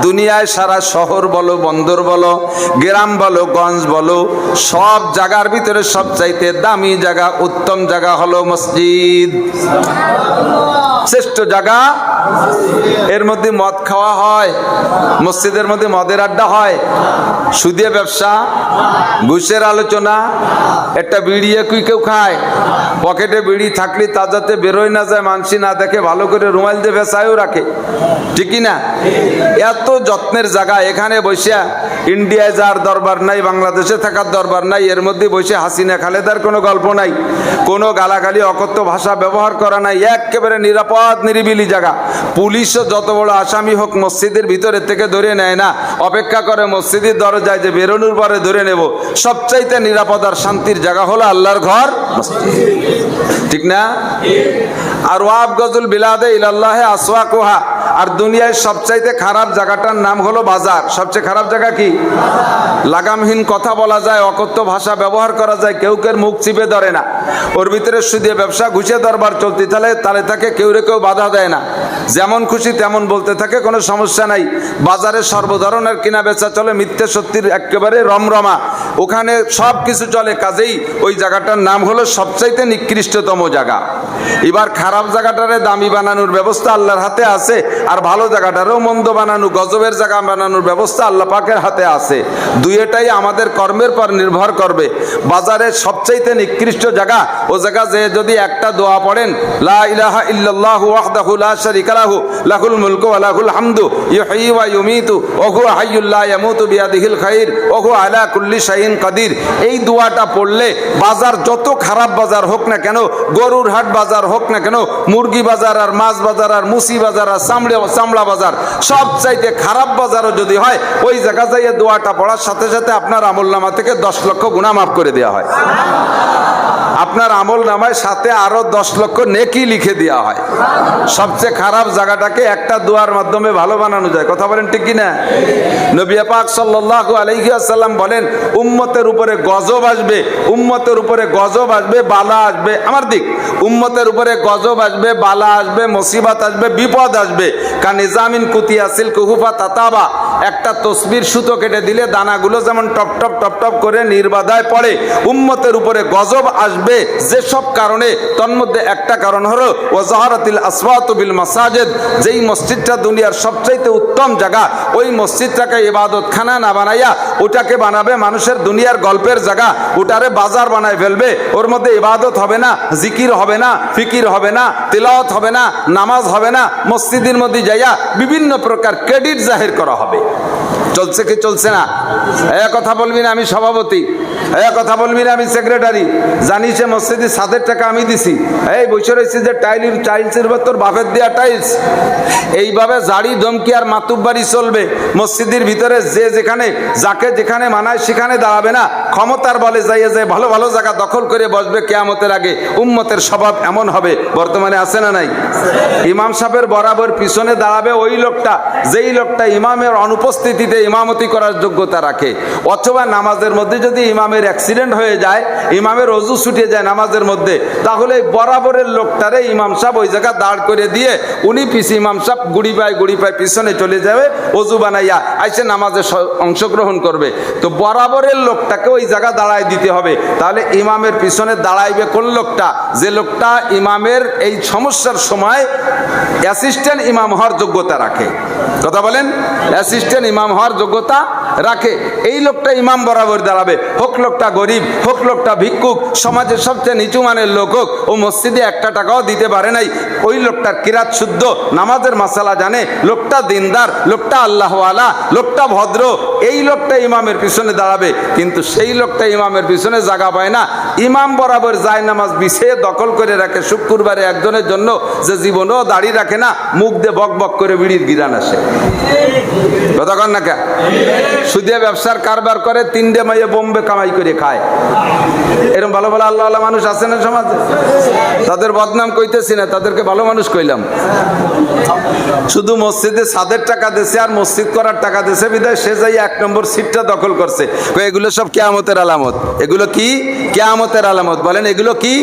দুনিয়ায় সারা শহর বলো, বন্দর বলো, গ্রাম বলো, গঞ্জ বলো, সব জায়গার ভিতরে সবচাইতে দামি জায়গা, উত্তম জায়গা হলো মসজিদ। শ্রেষ্ঠ জায়গা। এর মধ্যে মদ খাওয়া হয়, মসজিদের মধ্যে মদের আড্ডা হয়, সুদে ব্যবসা, ঘুষের আলোচনা, একটা বিড়ি কেউ খায়, পকেটে বিড়ি থাকলে তা যাতে বেরোয় না যায়, মানসি না দেখে, ভালো করে রুমাল দিয়ে ভেসায়ও রাখে, ঠিকই না? এত যত্নের জায়গা, এখানে বসে ইন্ডিয়ায় যার দরবার নাই, বাংলাদেশে থাকার দরবার নাই, এর মধ্যে বসে হাসিনা খালেদার কোনো গল্প নাই, কোনো গালাগালি অকথ্য ভাষা ব্যবহার করা নাই, একেবারে নিরাপদ নিরিবিলি জায়গা। পুলিশও যত বড় আসামি হোক মসজিদের ভিতরে থেকে ধরে নেয় না, অপেক্ষা করে মসজিদের দরজায় যে বেরোনোর পরে ধরে নেব। সবচাইতে নিরাপদ আর শান্তির জায়গা হলো আল্লাহর ঘর, ঠিক না? আর ওয়াব গজুল বিলাদে ইলাল্লাহে আসওয়াকুহা। আর দুনিয়ায় সবচাইতে খারাপ জায়গাটার নাম হলো বাজার। সবচেয়ে খারাপ জায়গা কি? লাগামহীন কথা বলা যায়, অকথ্য ভাষা ব্যবহার করা যায়, কেউ কেউ মুখ চিপে ধরে না, ওর ভিতরে সুদে ব্যবসা, ঘুষে দরবার চলতে তালে থাকে, কেউ বাধা দেয় না, যেমন খুশি তেমন বলতে থাকে, কোনো সমস্যা নাই। বাজারে সর্বধরনের কিনা বেচা চলে, মিথ্যে সত্যির একেবারে রমরমা, ওখানে সব কিছু চলে। কাজেই ওই জায়গাটার নাম হলো সবচাইতে নিকৃষ্টতম জায়গা। এবার খারাপ জায়গাটারে দামি বানানোর ব্যবস্থা আল্লাহর হাতে আছে, আর ভালো জায়গাটারও মন্দ বানানো, গজবের জায়গা বানানোর ব্যবস্থা আল্লাহ পাকের হাতে আছে। দুইটাই আমাদের কর্মের পর নির্ভর করবে। বাজারের সবচাইতে নিকৃষ্ট জায়গা ও জায়গা যে যদি একটা দোয়া পড়েন, লা ইলাহা ইল্লাল্লাহু ওয়াহদাহু লা শারীকা লাহু লাহুল মুলকু ওয়া লাহুল হামদু ইউহয়ী ওয়া ইউমীতু ওয়া হুয়া হাইয়্যুল লা ইয়ামুতু বিয়াদিহিল খায়র ওয়া হুয়া আলা কুল্লি শাইইন কাদির। এই দোয়াটা পড়লে বাজার যত খারাপ বাজার হোক না কেন, গরুর হাট বাজার হোক না কেন, মুরগি বাজার আর মাছ বাজার আর মুসি বাজার আর চামড়া বাজার, সবচাইতে খারাপ বাজারও যদি হয়, ওই জায়গা যাইয়ে দোয়াটা পড়ার সাথে সাথে আপনার আমলনামা থেকে 10 লক্ষ গুনাহ মাফ করে দেওয়া হয়। আপনার আমল নামায় সাথে আরো 10 লক্ষ নেকি লিখে দেওয়া হয়। সবচেয়ে খারাপ জায়গাটাকে একটা দোয়ার মাধ্যমে ভালো বানানো যায়। কথা বলেন ঠিক কিনা? নবী পাক সাল্লাল্লাহু আলাইহি ওয়াসাল্লাম বলেন, উম্মতের উপরে গজব আসবে, উম্মতের উপরে গজব আসবে, বালা আসবে, আমার দিক, উম্মতের উপরে গজব আসবে, বালা আসবে, মুসিবত আসবে, বিপদ আসবে। কানিজামিন কুতিয়াসিল কুহুফা তাতাবা, একটা তসবির সুতো কেটে দিলে দানাগুলো যেমন টপ টপ টপ টপ করে নির্বাধায় পড়ে, উম্মতের উপরে গজব আসবে যেসব কারণে, তন্মধ্যে একটা কারণ হলো ওয়াজাহারাতিল আসওয়াতু বিল মাসাজিদ। যেই মসজিদটা দুনিয়ার সবচাইতে উত্তম জায়গা, ওই মসজিদটাকে ইবাদতখানা না বানাইয়া ওটাকে বানাবে মানুষের দুনিয়ার গল্পের জায়গা, ওটারে বাজার বানায় ফেলবে। ওর মধ্যে ইবাদত হবে না, জিকির হবে না, ফিকির হবে না, তিলাওয়াত হবে না, নামাজ হবে না। মসজিদের মধ্যে যাইয়া বিভিন্ন প্রকার ক্রেডিট জাহির করা হবে। চলছে কি চলছে না? এ কথা বলবি না আমি সভাপতি, এ কথা বলবি না আমি সেক্রেটারি, জানিস মসজিদের ছাদের টাকা আমি দিছি, এই বসে রয়েছি যে টাইলসের তোর বাপের দেয়া টাইলস। এইভাবে জাড়ি ধমকি আর মাতুব্বারি চলবে। মসজিদের ভিতরে যে যেখানে যাকে যেখানে মানায় সেখানে দাঁড়াবে না, ক্ষমতার বলে যাইয়ে যায় ভালো ভালো জায়গা দখল করে বসবে। কিয়ামতের আগে উম্মতের স্বভাব এমন হবে, বর্তমানে আছে না নাই? ইমাম সাহেবের বরাবর পিছনে দাঁড়াবে ওই লোকটা, যেই লোকটা ইমামের অনুপস্থিতিতে ইমামতি করার যোগ্যতা রাখে। অথবা নামাজের মধ্যে যদি ইমামের অ্যাক্সিডেন্ট হয়ে যায়, ইমামের অজু ছুটে যায় নামাজের মধ্যে, তাহলে বরাবরের লোকটারে ইমাম সাহেব ওই জায়গা দাঁড় করে দিয়ে উনি পিছিয়ে ইমাম সাহেব গুড়ি পায় পিছনে চলে যাবে, অজু বানাইয়া আইসে নামাজে অংশগ্রহণ করবে। তো বরাবরের লোকটাকে ওই জায়গা দাঁড়ায় দিতে হবে। তাহলে ইমামের পিছনে দাঁড়াইবে কোন লোকটা? যে লোকটা ইমামের এই সমস্যার সময় অ্যাসিস্ট্যান্ট ইমাম হওয়ার যোগ্যতা রাখে। কথা বলেন, অ্যাসিস্ট্যান্ট ইমাম হওয়ার যোগ্যতা রাখে, এই লোকটা ইমাম বরাবর দাঁড়াবে। হোক লোকটা গরিব, হোক লোকটা ভিক্ষুক, সমাজের সবচেয়ে নিচু মানের লোক হোক, ও মসজিদে 1 টাকাও দিতে পারে নাই, ওই লোকটার কিরাত শুদ্ধ, নামাজের মাসালা জানে, লোকটা দিনদার, লোকটা আল্লাহওয়ালা, লোকটা ভদ্র, এই লোকটা ইমামের পিছনে দাঁড়াবে। কিন্তু সেই লোকটা ইমামের পিছনে জায়গা পায় না, ইমাম বরাবর যায় নামাজ বিছিয়ে দখল করে রাখে। শুক্রবারে একজনের জন্য যে জীবনেও দাঁড়িয়ে রাখে না, মুখ দিয়ে বক বক করে বিড়ির গিরান আসে। কথা কন না কে? সুদে ব্যবসার কারবার করে, 3টে মাইয়ে বোম্বে কামাই করে খায়। এরকম ভালো ভালো আল্লাহ আল্লাহ মানুষ আছে না সমাজে? তাদের বদনাম কইতেছি না, তাদেরকে ভালো মানুষ কইলাম। শুধু মসজিদে ছাদের টাকা দিয়েছে আর মসজিদ করার টাকা দিয়েছে বিধায় সে যাই 1 নম্বর সিটটা দখল করছে। এগুলো সব কিয়ামতের আলামত। এগুলো কি? কিয়ামতের আলামত। বলেন এগুলো কি?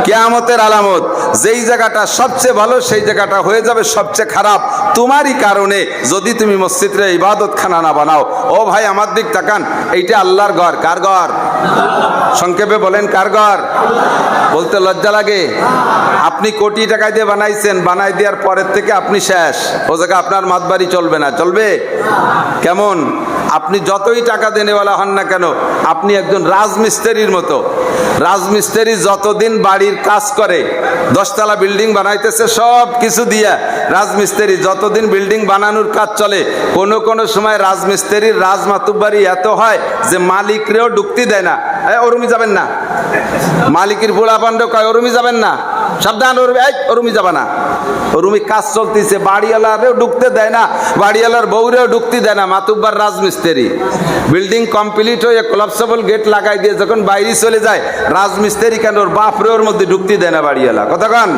কিয়ামতের আলামত। যেই জায়গাটা সবচেয়ে ভালো সেই জায়গাটা হয়ে যাবে সবচেয়ে খারাপ তোমারই কারণে, যদি তুমি মসজিদে ইবাদত খানা না বানাও। ও ভাই আমার দিক তাকান, এইটা আল্লাহর ঘর। কার ঘর? সংক্ষেপে বলেন কার ঘর? বলতে লজ্জা লাগে? আপনি কোটি টাকা দিয়ে বানাইছেন, বানাই দেওয়ার পরের থেকে আপনি শেষ। ও জায়গা আপনার মাতবাড়ি চলবে না। চলবে কেমন? আপনি যতই টাকা দেনেওয়ালা হন না কেন, আপনি একজন রাজমিস্ত্রির মতো। রাজমিস্ত্রি যতদিন বাড়ির কাজ করে, 10 তলা বিল্ডিং বানাইতেছে সব কিছু দিয়া, রাজমিস্ত্রি যতদিন বিল্ডিং বানানোর কাজ চলে, কোনো সময় রাজমিস্ত্রির রাজমাতুব্বারি এত হয় যে মালিকরেও ঢুকতে দেয় না। ওরুমি যাবেন না। মালিকের বুড়া পান্ড কয় ওরুমি যাবেন না, সাবধান, ওরুমি যাবে না। ওরুমি কাজ চলতেছে, বাড়িওয়ালারেও ঢুকতে দেয় না, বাড়িওয়ালার বউরেও ঢুকতে দেয় না। মাতুব্বার রাজমিস্ত্রি বিল্ডিং কমপ্লিট হয়ে কোলাপসেবল গেট লাগাই দিয়ে যখন বাইরে চলে যায়, রাজমিস্ত্রি কেন ওর বাপরে ওর মধ্যে ঢুকতে দেয় না বাড়িওয়ালা। কথা কন?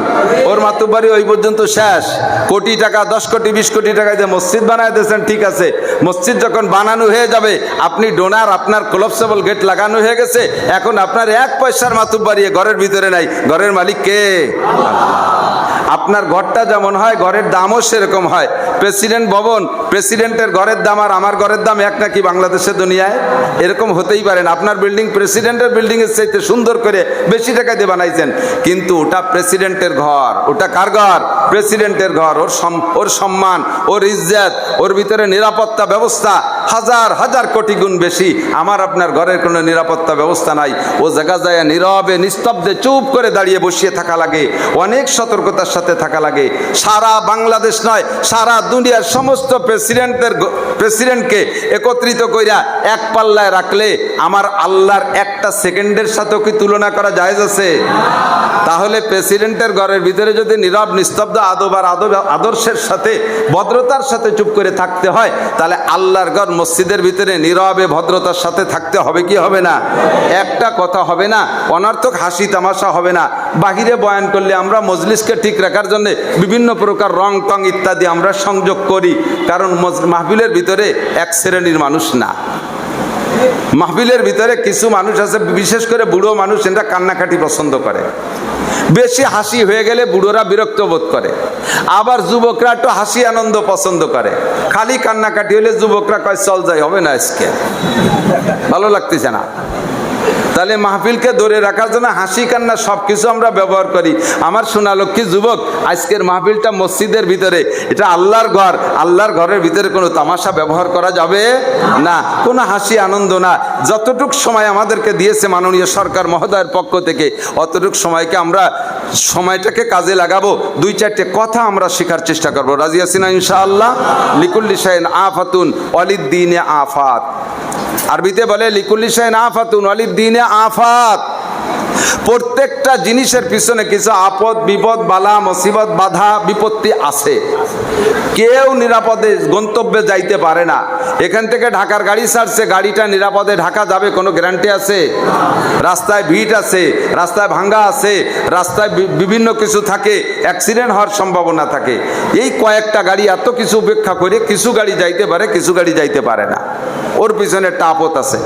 ওর মাতুব্বারি ওই পর্যন্ত শেষ। কোটি টাকা, 10 কোটি 20 কোটি টাকা দিয়ে মসজিদ বানায় দিয়েছেন, ঠিক আছে। মসজিদ যখন বানানো হয়ে যাবে, আপনি ডোনার, আপনার কোলাপসেবল গেট লাগানো হয়ে গেছে, এখন আপনার 1 পয়সার মাতুব্বারি ঘরের ভিতরে নাই। ঘরের মালিক কে? আপনার ঘরটা যেমন হয় ঘরের দামও সেরকম হয়। প্রেসিডেন্ট ভবন, প্রেসিডেন্টের ঘরের দাম আর আমার ঘরের দাম এক নাকি বাংলাদেশের দুনিয়ায়? এরকম হতেই পারে না। আপনার বিল্ডিং প্রেসিডেন্টের বিল্ডিং এর চাইতে সুন্দর করে বেশি টাকা দিয়ে বানাইছেন, কিন্তু ওটা প্রেসিডেন্টের ঘর। ওটা কার ঘর? প্রেসিডেন্টের ঘর। ওর সম্মান, ওর ইজ্জত, ওর ভিতরে নিরাপত্তা ব্যবস্থা হাজার হাজার কোটি গুণ বেশি। আমার আপনার ঘরের কোনো নিরাপত্তা ব্যবস্থা নাই। ও জায়গা যায় নীরবে নিস্তব্ধে চুপ করে দাঁড়িয়ে বসিয়ে থাকা লাগে, অনেক সতর্কতার সাথে থাকা লাগে। সারা বাংলাদেশ নয়, সারা দুনিয়ার সমস্ত প্রেসিডেন্টকে একত্রিত কইরা এক পাল্লায় রাখলে আমার আল্লাহর একটা সেকেন্ডের সাথেও কি তুলনা করা জায়েজ আছে? তাহলে প্রেসিডেন্টের ঘরের ভিতরে যদি নীরব নিস্তব্ধ আদব আর আদর্শের সাথে ভদ্রতার সাথে চুপ করে থাকতে হয়, তাহলে আল্লাহর ঘর মসজিদের ভিতরে নীরবে ভদ্রতার সাথে থাকতে হবে কি হবে না? একটা কথা হবে না, অনর্থক হাসি তামাশা হবে না। বাহিরে বয়ান করলে আমরা মজলিসকে ঠিক রাখার জন্য বিভিন্ন প্রকার রং টং ইত্যাদি আমরা সংযোগ করি, কারণ মাহফিলের ভিতরে এক শ্রেণীর মানুষ না। মাহফিলের ভিতরে কিছু মানুষ আছে, বিশেষ করে বুড়ো মানুষ, এরা কান্নাকাটি পছন্দ করে। বেশি হাসি হয়ে গেলে বুড়োরা বিরক্ত বোধ করে। আবার যুবকরা একটু হাসি আনন্দ পছন্দ করে। খালি কান্নাকাটি হলে যুবকরা কয় চল যাই, হবে না আজকে, ভালো লাগতেছে না। তাহলে মাহফিলকে ধরে রাখার জন্য হাসি কান্না সবকিছু আমরা ব্যবহার করি। আমার সোনালক্ষ্মী যুবক, আজকের মাহফিলটা মসজিদের ভিতরে, এটা আল্লাহর ঘর। আল্লাহর ঘরের ভিতরে কোনো তামাশা ব্যবহার করা যাবে না, কোনো হাসি আনন্দ না। যতটুক সময় আমাদেরকে দিয়েছে মাননীয় সরকার মহোদয়ের পক্ষ থেকে, অতটুক সময়কে আমরা সময়টাকে কাজে লাগাবো। 2-4টে কথা আমরা শেখার চেষ্টা করবো। রাজি আছি না ইনশাআল্লাহ? লিকুল্লি শাইইন আফাতুন ওয়ালিদ্দিনে আফাত। আরবিতে বলে লিকুল্লি শাইইন আফাতুন ওয়ালিদ্দিনে আফাত। প্রত্যেকটা জিনিসের পিছনে কিছু আপদ বিপদ বালা মুসিবত বাধা বিপত্তি আছে। কেউ নিরাপদে গন্তব্যে যাইতে পারে না। এখান থেকে ঢাকার গাড়ি ছাড়ছে, গাড়িটা নিরাপদে ঢাকা যাবে কোনো গ্যারান্টি আছে? রাস্তায় ভিড় আছে, রাস্তায় ভাঙ্গা আছে, রাস্তায় বিভিন্ন কিছু থাকে, অ্যাক্সিডেন্ট হওয়ার সম্ভাবনা থাকে। এই কয়েকটা গাড়ি এত কিছু উপেক্ষা করে কিছু গাড়ি যাইতে পারে, কিছু গাড়ি যাইতে পারে না। ওর পিছনে একটা আপদ আছে।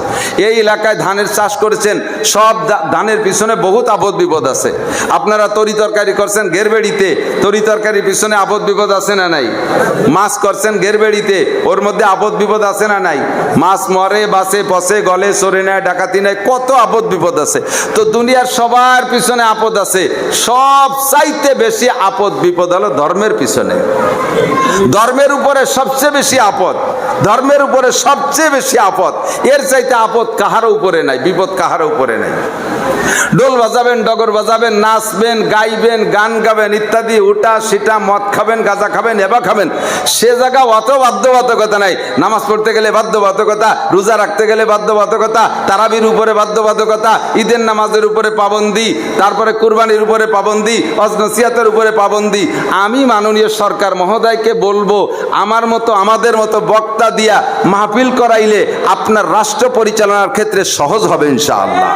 এই এলাকায় ধানের চাষ করেছেন, সব ধানের পিছনে বহুত আপদ বিপদ আছে। আপনারা তরি তরকারি করছেন গেরবেড়িতে, তরি তরকারির পিছনে আপদ বিপদ আছে না নাই? মাছ করছেন গেরবেড়িতে, ওর মধ্যে আপদ বিপদ আছে না নাই? মাছ মরে, বাসে পচে, গলে চোরে নেয়, ডাকাতি নেয়, কত আপদ বিপদ আছে। তো দুনিয়ার সবার পিছনে আপদ আছে। সব চাইতে বেশি আপদ বিপদ হলো ধর্মের পিছনে। ধর্মের উপরে সবচেয়ে বেশি আপদ, ধর্মের উপরে সবচেয়ে বেশি আপদ। এর চাইতে আপদ কাহারও উপরে নাই, বিপদ কাহারও উপরে নাই। ডোল বাজাবেন, ডগর বাজাবেন, নাচবেন, গাইবেন, গান গাবেন ইত্যাদি, উটা সিটা, মদ খাবেন, গাঁজা খাবেন, এবা খাবেন, সে জায়গা অত বাধ্যবাধকতা নাই। নামাজ পড়তে গেলে বাধ্যবাধকতা, রোজা রাখতে গেলে বাধ্যবাধকতা, তারাবির উপরে বাধ্যবাধকতা, ঈদের নামাজের উপরে পাবন্দি, তারপরে কুরবানির উপরে পাবন্দি, নসিহতের উপরে পাবন্দি। আমি মাননীয় সরকার মহোদয়কে বলবো, আমার মতো আমাদের মতো বক্তা দিয়া মাহফিল করাইলে আপনার রাষ্ট্র পরিচালনার ক্ষেত্রে সহজ হবে ইনশাআল্লাহ।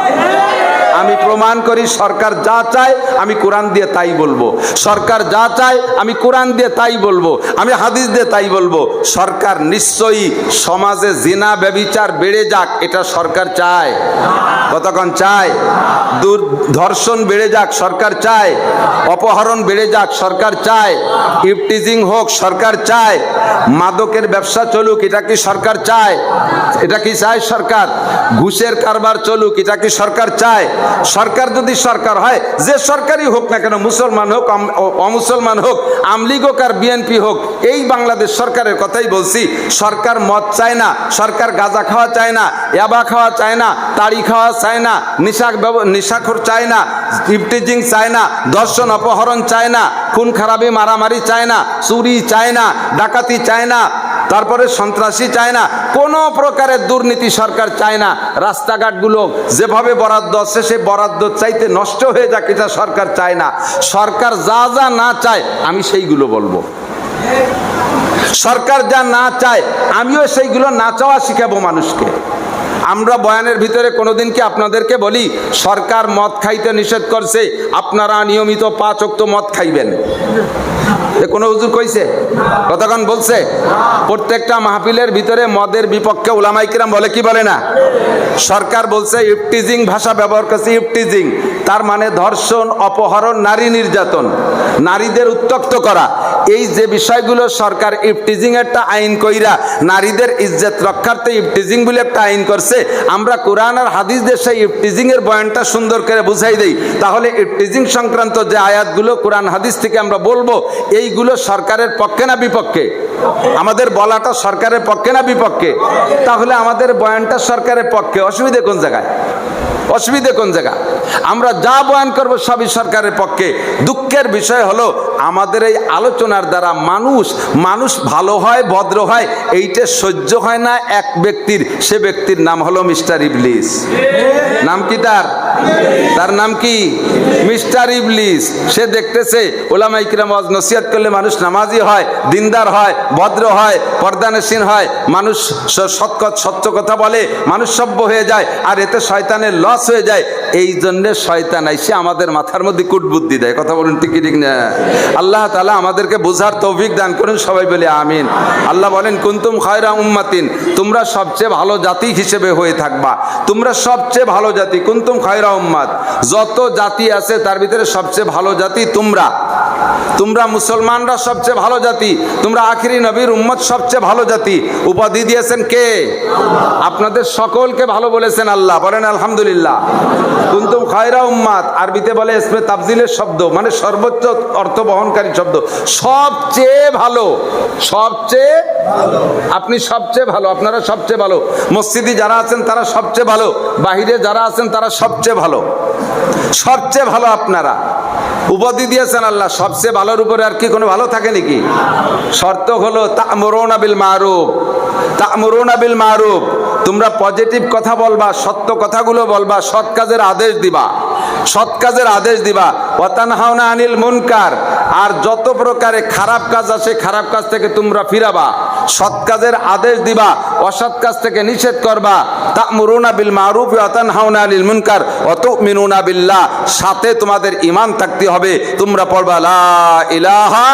আমি প্রমাণ করি সরকার যা চায় আমি কোরআন দিয়ে তাই বলবো, সরকার যা চায় আমি কোরআন দিয়ে তাই বলবো, আমি হাদিস দিয়ে তাই বলবো। সরকার নিশ্চয়ই সমাজে জিনা ব্যভিচার বেড়ে যাক, এটা সরকার চায়। কতক্ষণ চায়? ধর্ষণ বেড়ে যাক সরকার চায়, অপহরণ বেড়ে যাক সরকার চায়, ইফটিজিং হোক সরকার চায়, মাদকের ব্যবসা চলুক এটা কি সরকার চায়? এটা কি চায় সরকার? ঘুষের কারবার চলুক এটা কি সরকার চায়? সরকার যদি সরকার হয়, যে সরকারই হোক না কেন, মুসলমান হোক অমুসলমান হোক, আমলিগ হোক আর বিএনপি হোক, এই বাংলাদেশ সরকারের কথাই বলছি। সরকার মদ চায় না, সরকার গাঁজা খাওয়া চায় না, ইয়াবা খাওয়া চায় না, তাড়ি খাওয়া চায় না, নিশাখোর চায় না, ইফটিজিং চায় না, ধর্ষণ অপহরণ চায় না, খুন খারাপি মারামারি চায় না, চুরি চায় না, ডাকাতি চায় না, তারপরে সন্ত্রাসী চায় না, কোনো প্রকারের দুর্নীতি সরকার চায় না। রাস্তাঘাটগুলো যেভাবে বরাদ্দ আছে সে বরাদ্দ চাইতে নষ্ট হয়ে যাক এটা সরকার চায় না। সরকার যা যা না চায় আমি সেইগুলো বলবো, সরকার যা না চায় আমিও সেইগুলো না চাওয়া শিখাবো মানুষকে। আমরা বয়ানের ভিতরে কোনোদিন কি আপনাদেরকে বলি সরকার মদ খাইতে নিষেধ করছে, আপনারা নিয়মিত 5 ওয়াক্ত মদ খাইবেন? কোনো হুজুর কইছে? কতক্ষণ বলছে? প্রত্যেকটা মাহফিলের ভিতরে মদের বিপক্ষে উলামায়ে কিরাম বলে কি বলে না? সরকার বলছে ইফটিজিং ভাষা ব্যবহার করছে, ইফটিজিং তার মানে ধর্ষণ, অপহরণ, নারী নির্যাতন, নারীদের উত্ত্যক্ত করা। এই যে বিষয়গুলো সরকার ইফটিজিং একটা আইন কইরা নারীদের ইজ্জত রক্ষার্থে ইফটিজিং বলে একটা আইন করছে। আমরা কোরআন আর হাদিস দিয়ে সেই ইফটিজিং এর বয়ানটা সুন্দর করে বুঝাই দেই, তাহলে ইফটিজিং সংক্রান্ত যে আয়াতগুলো কোরআন হাদিস থেকে আমরা বলবো এইগুলো সরকারের পক্ষে না বিপক্ষে? আমাদের বলাটা সরকারের পক্ষে না বিপক্ষে? তাহলে আমাদের বয়ানটা সরকারের পক্ষে। অসুবিধা কোন জায়গায়? অসুবিধা কোন জায়গা? আমরা যা বয়ান করবো সবই সরকারের পক্ষে। দুঃখের বিষয় হলো আমাদের এই আলোচনার দ্বারা মানুষ ভালো হয়, ভদ্র হয়, এইটা সহ্য হয় না এক ব্যক্তির। সে ব্যক্তির নাম হলো মিস্টার ইবলিস। নাম কি তার? তার নাম কি? মিস্টার ইবলিস। সে দেখতেছে উলামায়ে কিরাম ওয়াজ নসিহত করলে মানুষ নামাজি হয়, দিনদার হয়, ভদ্র হয়, পর্দানশীন হয়, মানুষ সত্য কথা বলে, মানুষ সভ্য হয়ে যায়, আর এতে শয়তানের লস হয়ে যায়। এই জন্য শয়তান আইসে আমাদের মাথার মধ্যে কুটবুদ্ধি দেয়। কথা বলুন ঠিক ঠিক না? আল্লাহ তাআলা আমাদেরকে বোঝার তৌফিক দান করুন, সবাই বলে আমিন। আল্লাহ বলেন কুনতুম খায়রা উম্মাতিন, তোমরা সবচেয়ে ভালো জাতি হিসেবে হয়ে থাকবা। তোমরা সবচেয়ে ভালো জাতি, কুনতুম খায়রা উম্মাত। যত জাতি আছে তার ভিতরে সবচেয়ে ভালো জাতি তোমরা। তোমরা মুসলমানরা সবচেয়ে ভালো জাতি, তোমরা আখিরি নবীর উম্মত সবচেয়ে ভালো জাতি। উপাধি দিয়েছেন কে? আপনাদের সকলকে ভালো বলেছেন আল্লাহ। বলেন আলহামদুলিল্লাহ। কুনতুম খায়রা উম্মাত আরবিতে বলে ইসমে তাফজিলের শব্দ, মানে সর্বোচ্চ অর্থ বহনকারী শব্দ। সবচেয়ে ভালো, সবচেয়ে আপনি সবচেয়ে ভালো, আপনারা সবচেয়ে ভালো। মসজিদে যারা আছেন তারা সবচেয়ে ভালো, বাহিরে যারা আছেন তারা সবচেয়ে ভালো, সবচেয়ে ভালো আপনারা। উপাধি দিয়েছেন আল্লাহ। সবচেয়ে ভালোর উপরে আর কি কোনো ভালো থাকে নাকি? শর্ত হলো তা'মুরুনা বিল মারুফ, তা'মুরুনা বিল মারুফ। তোমরা পজিটিভ কথা বলবা, সত্য কথাগুলো বলবা, সৎ কাজের আদেশ দিবা, সৎ কাজের আদেশ দিবা। ওয়া তানহাউনা আনিল মুনকার, আর যত প্রকারে খারাপ কাজ আছে খারাপ কাজ থেকে তোমরা ফিরাবা, সৎ কাজের আদেশ দিবা, অসৎ কাজ থেকে নিষেধ করবা। তা'মুরুনা বিল মারুফ ওয়া তানহাউনা আনিল মুনকার ওয়া তু'মিনুনা বিল্লাহ, সাথে তোমাদের ঈমান থাকতে হবে। তোমরা পড়বা লা ইলাহা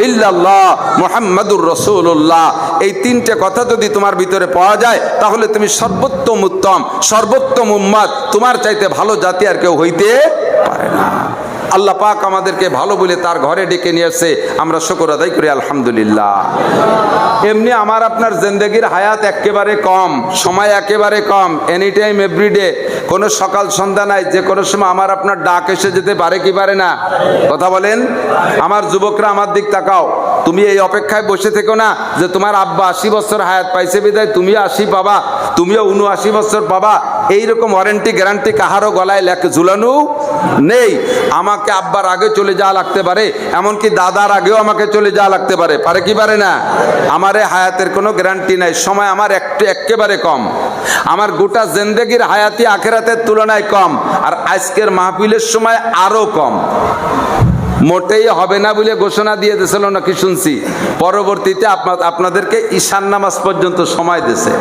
ইল্লাল্লাহ মুহাম্মাদুর রাসূলুল্লাহ। এই তিনটে কথা যদি তোমার ভিতরে পাওয়া যায় তাহলে তুমি সর্বোত্তম উত্তম, সর্বোত্তম উম্মত। তোমার চাইতে ভালো জাতি আর কেউ হইতে পারে না। আল্লাহ পাক আমাদেরকে ভালো বলে তার ঘরে ডেকে নিয়ে আসছে, আমরা শুকর আদায় করি আলহামদুলিল্লাহ। এমনি আমার আপনার জিন্দেগির হায়াত একেবারে কম, সময় একেবারে কম, এনি টাইম এভরিডে, কোনো সকাল সন্ধ্যা নাই যে কোনো সময় আমার আপনার ডাক এসে যেতে পারে কি পারে না? কথা বলেন। আমার যুবকরা আমার দিক তাকাও, তুমি এই অপেক্ষায় বসে থেকো না যে তোমার আব্বা 80 বছর হায়াত পাইছে বিদায় তুমিও 80 পাবা, তুমিও 79 বছর পাবা। এইরকম ওয়ারেন্টি গ্যারান্টি কাহারও গলায় ঝুলানো নেই। আমাকে আব্বার আগে চলে যাওয়া লাগতে পারে, এমনকি দাদার আগেও আমাকে চলে যাওয়া লাগতে পারে, পারে কি পারে না? আমার এই হায়াতের কোনো গ্যারান্টি নাই, সময় আমার একেবারে কম, আমার গোটা জিন্দেগির হায়াতি আখেরাতের তুলনায় কম, আর আজকের মাহফিলের সময় আরো কম। মোটেই হবে না বলে ঘোষণা দিয়ে দিয়েছিল নাকি শুনছি, পরবর্তীতে আপনাদেরকে ঈশান নামাজ পর্যন্ত সময় দিয়েছে।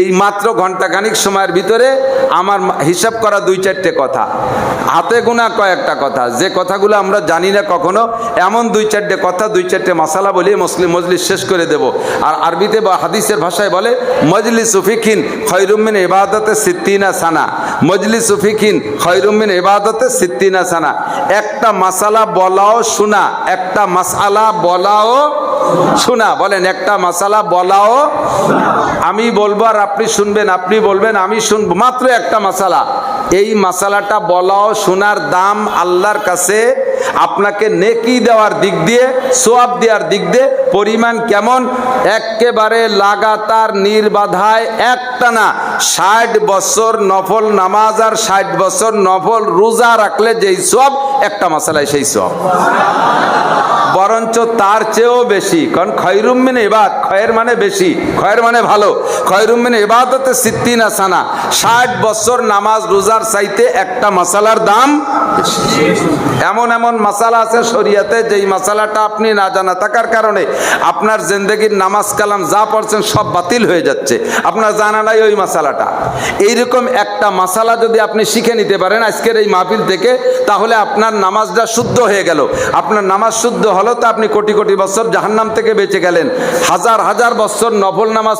এই মাত্র ঘন্টাখানিক সময়ের ভিতরে আমার হিসাব করা 2-4টে কথা, হাতে গোনা কয়েকটা কথা, যে কথাগুলো আমরা জানি না কখনো, এমন 2-4টে কথা, 2-4টে মশালা বলে মুসলিম মজলিস শেষ করে দেব। আর আরবিতে বা হাদিসের ভাষায় বলে মজলিস ফিকিন খৈরুম মিন ইবাদতে সিত্তিনা সানা, মজলিস ফিকিন খৈরুম মিন ইবাদতে সিত্তিনা সানা। একটা মাসালা বলাও শোনা, একটা মাসালা বলাও শোনা, বলেন একটা মাসালা বলাও, আমি বলবো আর আপনি শুনবেন, আপনি বলবেন আমি শুনবো, মাত্র একটা মাসালা। এই মাসালাটা বলাও শোনার দাম আল্লাহর কাছে আপনাকে নেকি দেওয়ার দিক দিয়ে, সোয়াব দেওয়ার দিক দিয়ে পরিমাণ কেমন? একেবারে লাগাতার নির্বাধায় একটানা 60 বছর নফল নামাজ আর 60 বছর নফল রোজা রাখলে যেই সোয়াব, একটা মাসালায় সেই সোয়াব, বরঞ্চ তার চেয়েও বেশি। কারণ খয়রুম মিন ইবাদ, খয়ের মানে বেশি, খয়ের মানে ভালো, খয়রুম মিন ইবাদতে সিত্তিনা সানা, 60 বছর নামাজ রোজার চাইতে একটা মাসালার দাম বেশি। এমন এমন মাসালা আছে শরিয়াতে, যেই মাসালাটা আপনি না জানা থাকার কারণে আপনার জিন্দেগির নামাজ কালাম যা পড়ছেন সব বাতিল হয়ে যাচ্ছে, আপনার জানা নাই ওই মাসালাটা। এইরকম একটা মাসালা যদি আপনি শিখে নিতে পারেন আজকের এই মাহফিল থেকে, তাহলে আপনার নামাজটা শুদ্ধ হয়ে গেল। আপনার নামাজ শুদ্ধ হলো তো আপনি কোটি কোটি বছর জাহান্নাম থেকে বেঁচে গেলেন। হাজার হাজার বছর নফল নামাজ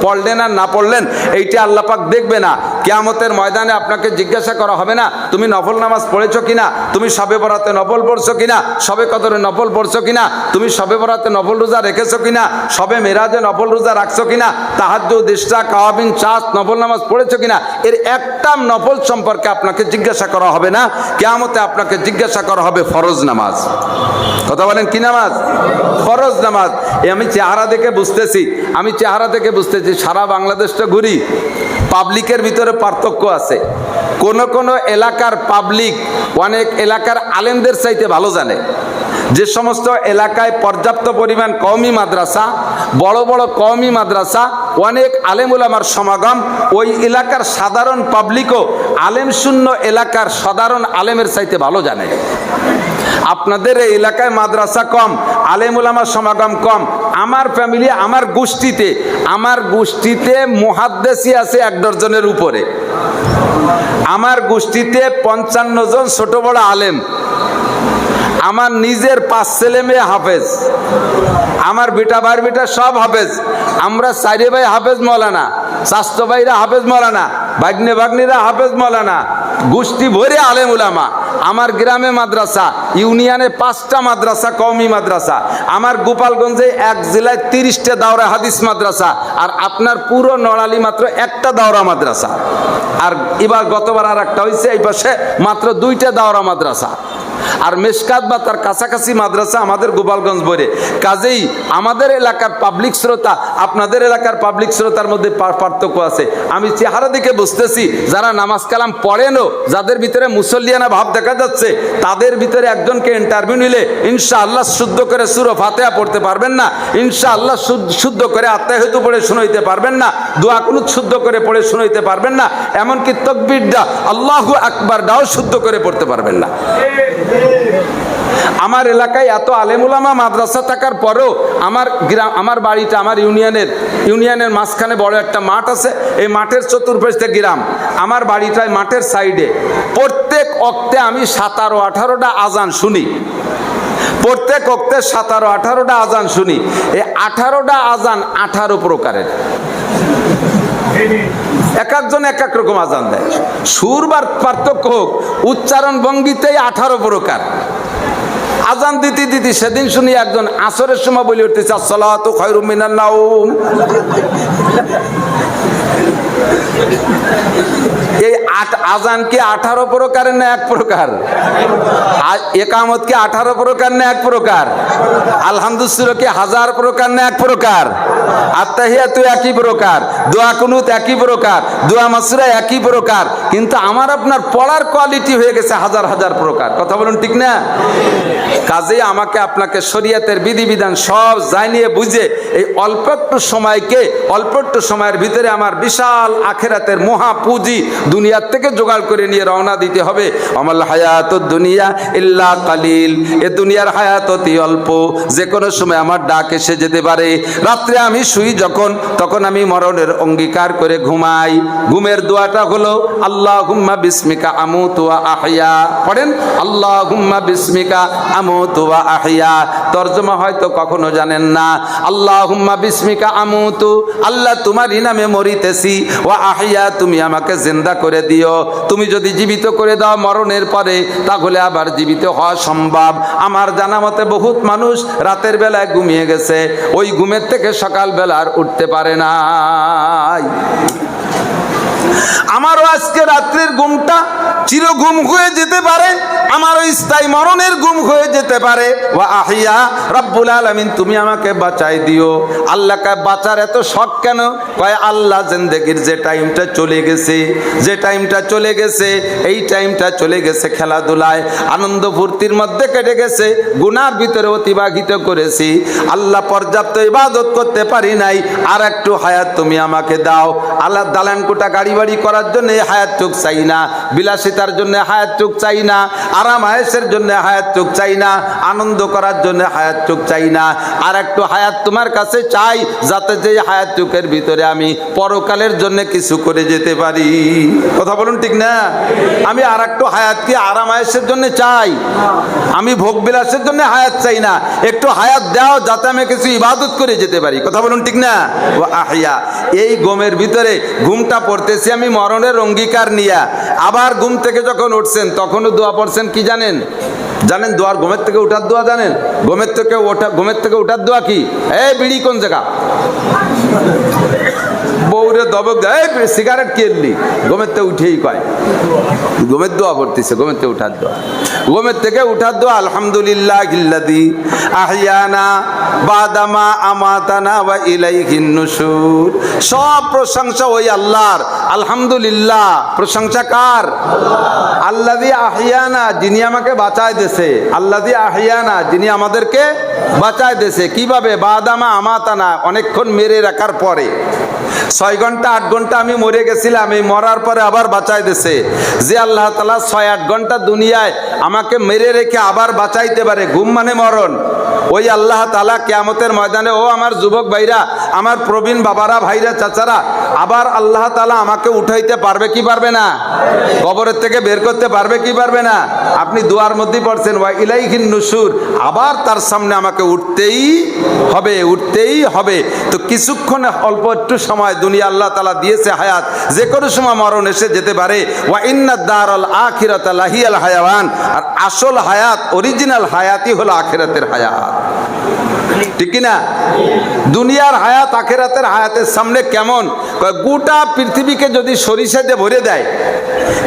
পড়লেন আর না পড়লেন এইটা আল্লাহ পাক দেখবে না। কিয়ামতের ময়দানে আপনাকে জিজ্ঞাসা করা হবে না তুমি নফল নামাজ পড়েছো কিনা, তুমি শবে বরাতে নফল পড়ছো কিনা, শবে কদরে নফল পড়ছো কিনা, তুমি শবে বরাতে নফল রোজা রেখেছো কিনা, শবে মেরাজে নফল রোজা রাখছো কিনা, তাহাজ্জুদ, ইশরাক, কাওয়াবিন, চাঁদ নফল নামাজ পড়েছো কিনা, এর একটা নফল সম্পর্কে আপনাকে জিজ্ঞাসা করা হবে না। কিয়ামতে আপনাকে জিজ্ঞাসা করা হবে ফরজ নামাজ। কথা বলেন কি নামাজ? ফরজ নামাজ। আমি চেহারা দেখে বুঝতেছি, আমি চেহারা দেখে বুঝতেছি, সারা বাংলাদেশটা ঘুরি, পাবলিকের ভিতরে পার্থক্য আছে। কোন কোন এলাকার পাবলিক অনেক এলাকার আলেমদের চাইতে ভালো জানে। যে সমস্ত এলাকায় পর্যাপ্ত পরিমাণ কওমি মাদ্রাসা, বড় বড় কওমি মাদ্রাসা, অনেক আলেম উলামার সমাগম, ওই এলাকার সাধারণ পাবলিকও আলেম শূন্য এলাকার সাধারণ আলেমের চাইতে ভালো জানে। আপনাদের এই এলাকায় মাদ্রাসা কম, আলেম উলামার সমাগম কম। আমার ফ্যামিলি, আমার গোষ্ঠীতে মুহাদ্দিসই আছে 1 ডজনের উপরে। আমার গোষ্ঠীতে 55 জন ছোট বড় আলেম। আমার নিজের 5 ছেলে মেয়ে হাফেজ, আমার বেটা ভাইয়ের বেটা সব হাফেজ। আমরা 4 ভাই হাফেজ মৌলানা, স্বাস্থ্য ভাইরা হাফেজ মৌলানা, ভাগ্নে ভাগ্নিরা হাফেজ মৌলানা, গোষ্ঠী ভরে আলেম উলামা। আমার গ্রামে মাদ্রাসা, ইউনিয়নে 5টা মাদ্রাসা, কওমি মাদ্রাসা। আমার গোপালগঞ্জে 1 জেলায় 30টা দাওরা হাদিস মাদ্রাসা, আর আপনার পুরো নড়ালি মাত্র 1টা দাওরা মাদ্রাসা। আর এবার গতবার আর একটা হয়েছে, এই পাশে মাত্র 2টা দাওরা মাদ্রাসা। আর মেশকাত বা তার কাছাকাছি মাদ্রাসা আমাদের গোপালগঞ্জ বরে। কাজেই আমাদের এলাকার পাবলিক শ্রোতা আপনাদের এলাকার পাবলিক শ্রোতার মধ্যে পার্থক্য আছে। আমি চেহারা দেখে বুঝতেছি, যারা নামাজ কালাম পড়েনও, যাদের ভিতরে মুসল্লিয়ানা ভাব দেখা যাচ্ছে, তাদের ভিতরে একজনকে ইন্টারভিউ নিলে ইনশাআল্লাহ শুদ্ধ করে সূরা ফাতিহা পড়তে পারবেন না, ইনশাআল্লাহ শুদ্ধ করে আত্মাহিত পড়ে শুনাইতে পারবেন না, দোয়া কুনুত শুদ্ধ করে পড়ে শুনাইতে পারবেন না, এমনকি তাকবীরটা আল্লাহু আকবার দাও শুদ্ধ করে পড়তে পারবেন না। আমার এলাকায় এত আলেম উলামা মাদ্রাসা থাকার পরেও আমার গ্রাম, আমার বাড়িটা, আমার ইউনিয়নের মাঝখানে বড় একটা মাঠ আছে। এই মাঠের চতুর্পাশে গ্রাম। আমার বাড়িটায় মাঠের সাইডে প্রত্যেক ওয়াক্তে আমি 17-18টা আজান শুনি। প্রত্যেক ওয়াক্তে 17-18টা আজান শুনি। এই 18টা আজান 18 প্রকারের। এক একজন এক এক রকম আজান দেয়। সুর বা পার্থক্য হোক, উচ্চারণ ভঙ্গিতেই 18 প্রকার। আজান দিতে দিতে সেদিন শুনি একজন আসরের সময় বলে উঠতেছে, আসসালাতু খায়রুম মিনান নাওম। এই আজান কি 18 প্রকারের না এক প্রকার? একামত কি 18 প্রকার না এক প্রকার? আলহামদুলিল্লাহ কি 1000 প্রকার না এক প্রকার? আত্তাহিয়াত একই প্রকার, দোয়া কুনুত একই প্রকার, দোয়া মাসুরা একই প্রকার, কিন্তু আমার আপনার পড়ার কোয়ালিটি হয়ে গেছে হাজার হাজার প্রকার। কথা বলুন ঠিক না? কাজেই আমাকে আপনাকে শরীয়তের বিধিবিধান সব জানিয়ে বুঝে এই অল্প একটু সময়কে, অল্প একটু সময়ের ভিতরে আমার বিশাল আখিরাতের মহা পুঁজি দুনিয়ার থেকে জোগাড় করে নিয়ে রওনা দিতে হবে। আমাল হায়াতুদ দুনিয়া ইল্লা কালিল, এ দুনিয়ার হায়াত অতি অল্প, যে কোনো সময় আমার ডাক এসে যেতে পারে। রাত্রে আমি শুই যখন, তখন আমি মরণের অঙ্গীকার করে ঘুমাই। ঘুমের দোয়াটা হলো আল্লাহুম্মা বিসমিকা আমুতু ওয়া আহইয়া। পড়েন আল্লাহুম্মা বিসমিকা আমুতু ওয়া আহইয়া। তরজমা হয়তো কখনো জানেন না। আল্লাহুম্মা বিসমিকা আমুতু, আল্লাহ তোমারই নামে মরিতেছি, ওয়া আহইয়া, তুমি আমাকে জিন্দা করে দিও। তুমি যদি জীবিত করে দাও মরণের পরে, তাহলে আবার জীবিত হওয়া সম্ভব। আমার জানা মতে বহুত মানুষ রাতের বেলায় ঘুমিয়ে গেছে, ওই ঘুমের থেকে সকালবেলা আর উঠতে পারে নাই। আমারও আজকে রাত্রের ঘুমটা চির ঘুম হয়ে যেতে পারে, আমারও স্থায়ী মরণের ঘুম হয়ে যেতে পারে। ওয়া আহিয়া, রব্বুল আলামিন তুমি আমাকে বাঁচাই দিও। আল্লাহকে বাঁচার এত শখ কেন? কয় আল্লাহ জিন্দেগির যে টাইমটা চলে গেছে, যে টাইমটা চলে গেছে, এই টাইমটা চলে গেছে খেলাধুলায়, আনন্দ ফুর্তির মধ্যে কেটে গেছে, গুনার ভিতরে অতিবাহিত করেছি। আল্লাহ পর্যাপ্ত ইবাদত করতে পারি নাই, আর একটু হায়াত তুমি আমাকে দাও। আল্লাহ দালান কোটা গাড়ি বাড়ি করার জন্য হায়াত চোখ চাই না, বিলাসিতার জন্য হায়াত চোখ চাই না, আরাম আয়েশের জন্য হায়াত চোখ চাই না, আনন্দ করার জন্য হায়াত চোখ চাই না। আর একটু হায়াত তোমার কাছে চাই, যাতে যে হায়াত চোখের ভিতরে আমি পরকালের জন্য কিছু করে যেতে পারি। কথা বলুন ঠিক না? আমি আর একটু হায়াত কি আরাম আয়েশের জন্য চাই, আমি ভোগ বিলাসের জন্য হায়াত চাই না। একটু হায়াত দাও যাতে আমি কিছু ইবাদত করে যেতে পারি। কথা বলুন ঠিক না? ও আহিয়া, এই ঘুমের ভিতরে ঘুমটা পড়তেছি আমি মরণের অঙ্গীকার নিয়ে। আবার ঘুম থেকে যখন উঠছেন তখনও দোয়া পড়ছেন কি জানেন? জানেন দোয়ার ঘুমের থেকে উঠার দোয়া জানেন? ঘুমের থেকে উঠার দোয়া কি? এই বিড়ি কোন জায়গা? বউরে দবক দেয়, সিগারেট কেললি, ঘুমের থেকে উঠেই কয় ঘুমের দোয়া পড়তেছে, ঘুমের থেকে উঠার দোয়া। ঘুমের থেকে উঠার দোয়া আলহামদুলিল্লাহিল্লাযী আহইয়ানা বাদামা আমাতানা ওয়া ইলাইহিন নুশুর। সব প্রশংসা ওই আল্লাহর। আলহামদুলিল্লাহ, প্রশংসা কার? আল্লাযী আহইয়ানা, যিনি আমাকে বাঁচায় দিয়েছে। আল্লাযী আহইয়ানা, যিনি আমাদেরকে বাঁচায় দিয়েছে। কিভাবে? বাদামা আমাতানা, অনেকক্ষণ মেরে রাখার পরে। 6 ঘন্টা 8 ঘন্টা আমি মরে গেছিলাম, এই মরার পরে আবার বাঁচাই দিয়েছে। যে আল্লাহ তাআলা 6-8 ঘন্টা দুনিয়ায় আমাকে মেরে রেখে আবার বাঁচাইতে পারে, ঘুম মানে মরণ, ওই আল্লাহ তাআলা কিয়ামতের ময়দানে, ও আমার যুবক ভাইরা, আমার প্রবীণ বাবারা, ভাইরা, চাচারা, আবার আল্লাহ তাআলা আমাকে উঠাইতে পারবে কি পারবে না? কবরের থেকে বের করতে পারবে কি পারবে না? আপনি দুয়ার মধ্যে পড়ছেন ওয়া ইলাইহিন নুশুর, আবার তার সামনে আমাকে উঠতেই হবে, উঠতেই হবে। তো কিছুক্ষণ অল্প একটু সময় দুনিয়া আল্লাহ তাআলা দিয়েছে হায়াত, যে কোনো সময় মরণ এসে যেতে পারে। ওয়া ইন্নাদ দারাল আখিরাতা লাহিয়াল হায়াওয়ান, আর আসল হায়াত, অরিজিনাল হায়াতই হলো আখিরাতের হায়াত। ঠিক কি না? দুনিয়ার হায়াত আখিরাতের হায়াতের সামনে কেমন? গোটা পৃথিবীকে যদি সরিষা দিয়ে ভরে দেয়,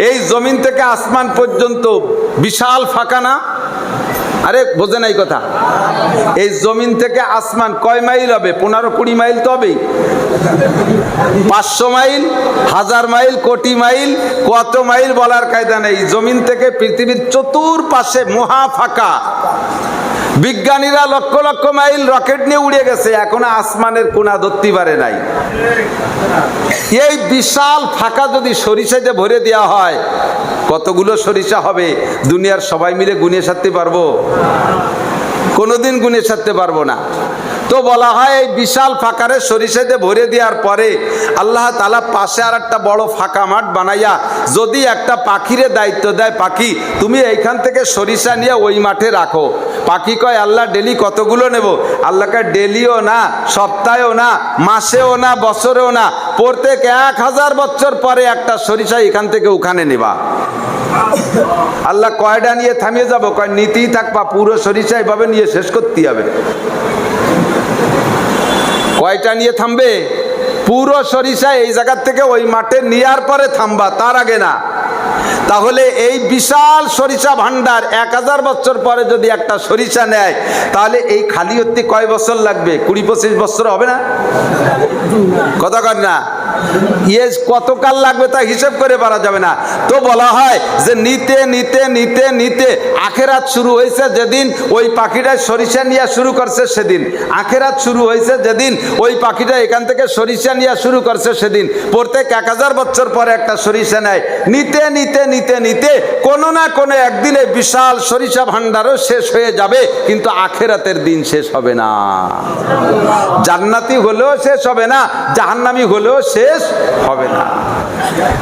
এই জমিন থেকে আসমান পর্যন্ত বিশাল ফাঁকা না? আরে বোঝে নাই কথা? এই জমিন থেকে আসমান কয় মাইল হবে? 15-20 মাইল তো হবেই। 500 মাইল, 1000 মাইল, কোটি মাইল, কত মাইল বলার কায়দা নেই। জমিন থেকে পৃথিবীর চতুর্পাশে মহা ফাঁকা। বিজ্ঞানীরা লক্ষ লক্ষ মাইল রকেট নিয়ে উড়ে গেছে, এখনো আসমানের কোনা ধরতে পারে নাই। এই বিশাল ফাঁকা যদি সরিষাতে ভরে দেওয়া হয়, কতগুলো সরিষা হবে? দুনিয়ার সবাই মিলে গুনে সারতে পারবো? কোনোদিন গুনে সারতে পারবো না। তো বলা হয় এই বিশাল ফাঁকারে সরিষাতে ভরে দেওয়ার পরে আল্লাহ তাআলা পাশে আর একটা বড় ফাঁকা মাঠ বানাইয়া যদি একটা পাখিরে দায়িত্ব দেয়, পাখি তুমি এইখান থেকে সরিষা নিয়ে ওই মাঠে রাখো। পাখি কয় আল্লাহ ডেলি কতগুলো নেব? আল্লাহকে ডেলিও না, সপ্তাহেও না, মাসেও না, বছরেও না, প্রত্যেক 1000 বছর পরে একটা সরিষা এখান থেকে ওখানে নেবা। আল্লাহ কয়টা নিয়ে থামিয়ে যাবো? কয় নিতেই থাকবা, পুরো সরিষা এভাবে নিয়ে শেষ করতে হবে। কয়টা নিয়ে থামবে? পুরো সরিষা এই জায়গার থেকে ওই মাঠে নেওয়ার পরে থামবা, তার আগে না। তাহলে এই বিশাল সরিষা ভান্ডার 1000 বছর পরে যদি একটা সরিষা নেয়, তাহলে এই খালি হতে কয় বছর লাগবে? 20-25 বছর হবে না? কথা কর না? কতকাল লাগবে তা হিসেব করে পারা যাবে না। তো বলা হয় যে নিতে নিতে নিতে নিতে আখেরাত শুরু হয়েছে যেদিন ওই পাখিটা সরিষা নিয়ে শুরু করছে সেদিন। আখেরাত শুরু হয়েছে যেদিন ওই পাখিটা এখান থেকে সরিষা নিয়ে শুরু করছে সেদিন। প্রত্যেক 1000 বছর পরে একটা সরিষা নেয়। নিতে নিতে নিতে নিতে কোনো না কোনো একদিনে বিশাল সরিষা ভান্ডারও শেষ হয়ে যাবে, কিন্তু আখেরাতের দিন শেষ হবে না। জান্নাতি হলেও শেষ হবে না, জাহান্নামী হলেও শেষ হবে না।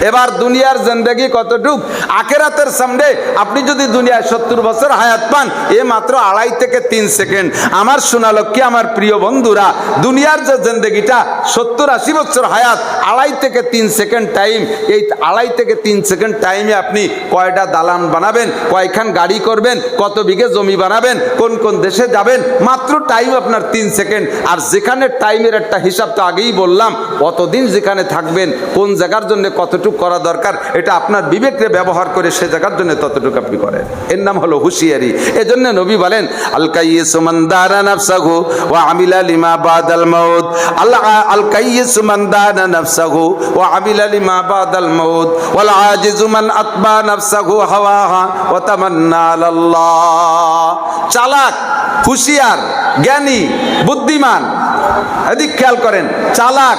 এবার দুনিয়ার জিন্দেগি কতটুক, আখেরাতের সামনে আপনি যদি দুনিয়ায় 70 বছর হায়াত পান, এ মাত্র 2.5 থেকে 3 সেকেন্ড। আমার সোনালক্ষ্মী, আমার প্রিয় বন্ধুরা, দুনিয়ার যে জিন্দেগিটা 70-80 বছর হায়াত, 2.5 থেকে 3 সেকেন্ড টাইম। এই 2.5 থেকে 3 সেকেন্ড টাইমে আপনি কয়টা দালান বানাবেন, কয়খান গাড়ি করবেন, কত বিঘে জমি বানাবেন, কোন কোন দেশে যাবেন, মাত্র টাইম আপনার 3 সেকেন্ড। আর যেখানে টাইমের একটা হিসাব তো আগেই বললাম, অতদিন যেখানে থাকবেন, কোন জায়গার জন্য কতটুকু করা দরকার, এটা আপনার বিবেককে ব্যবহার করে সে জায়গার জন্য ততটুকু আপনি করেন। এর নাম হলো হুঁশিয়ারি। এজন্য নবী বলেন, আল কাইয়িসু মান দারা নাফসাহু ওয়া আমিলা লিমা বাদাল মাউত। আল কাইয়িসু মান দারা নাফসাহু ওয়া আমিলা লিমা বাদাল মাউত ওয়াল আজিজু মান আতবা নাফসাহু হাওয়াহা ওয়া তামান্না আলাল্লাহ। চালাক, হুঁশিয়ার, জ্ঞানী, বুদ্ধিমান, এদিক খেয়াল করেন। চালাক,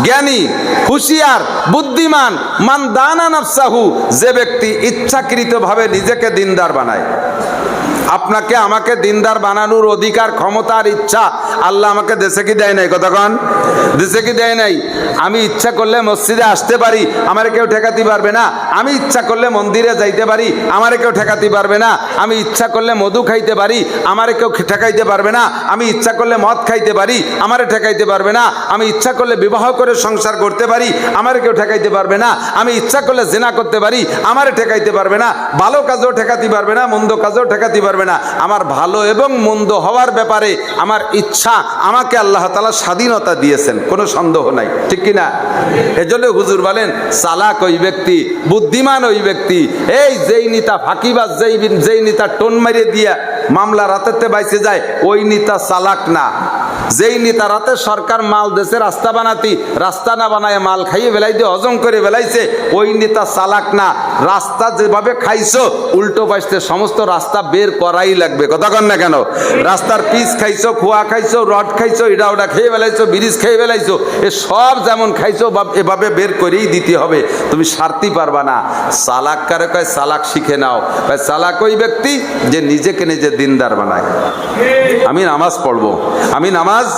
জ্ঞানী, হুঁশিয়ার, বুদ্ধিমান, মান দানা নাফসাহু, যে ব্যক্তি ইচ্ছাকৃতভাবে নিজেকে দিনদার বানায়। আপনাকে আমাকে দিনদার বানানোর অধিকার, ক্ষমতা আর ইচ্ছা আল্লাহ আমাকে দেশে কি দেয় নাই? কতক্ষণ দেশে কি দেয় নাই? আমি ইচ্ছা করলে মসজিদে আসতে পারি, আমারে কেউ ঠেকাতে পারবে না। আমি ইচ্ছা করলে মন্দিরে যাইতে পারি, আমারে কেউ ঠেকাতে পারবে না। আমি ইচ্ছা করলে মধু খাইতে পারি, আমারে কেউ ঠেকাইতে পারবে না। আমি ইচ্ছা করলে মদ খাইতে পারি, আমারে ঠেকাইতে পারবে না। আমি ইচ্ছা করলে বিবাহ করে সংসার করতে পারি, আমারে কেউ ঠেকাইতে পারবে না। আমি ইচ্ছা করলে জিনা করতে পারি, আমারে ঠেকাইতে পারবে না। ভালো কাজও ঠেকাতে পারবে না, মন্দ কাজও ঠেকাতে পারবে না। আমার ভালো এবং মন্দ হওয়ার ব্যাপারে আমার ইচ্ছা, আমাকে আল্লাহ তাআলা স্বাধীনতা দিয়েছেন, কোনো সন্দেহ নাই, ঠিক কিনা? এজন্য হুজুর বলেন, চালাক ওই ব্যক্তি, বুদ্ধিমান ওই ব্যক্তি, এই যেই নেতা ফাঁকিবাজ, যেই নেতা টোন মারিয়ে দিয়া মামলা রাতেতে বাইসে যায়, ওই নেতা চালাক না। যেই নেতা রাতে সরকার মাল দেশে রাস্তা বানাতি, রাস্তা না বানায় মাল খাইয়ে বেলাই দিয়ে হজম করে বেলাইছে, ওই নেতা চালাক না। রাস্তা যেভাবে খাইছো, উল্টো পাইছে সমস্ত রাস্তা বের করাই লাগবে। কথা কন না কেন? রাস্তার পিচ খাইছো, খোয়া খাইছো, রড খাইছো, এটা ওটা খেয়ে বেলাইছো, ব্রিজ খেয়ে বেলাইছো, এ সব যেমন খাইছো এভাবে বের করেই দিতে হবে, তুমি সারতে পারবা না। চালাক কারে কয়? চালাক শিখে নাও। চালাক ওই ব্যক্তি যে নিজেকে নিজে দিনদার বানায়। আমি নামাজ পড়বো, আমি নামাজ,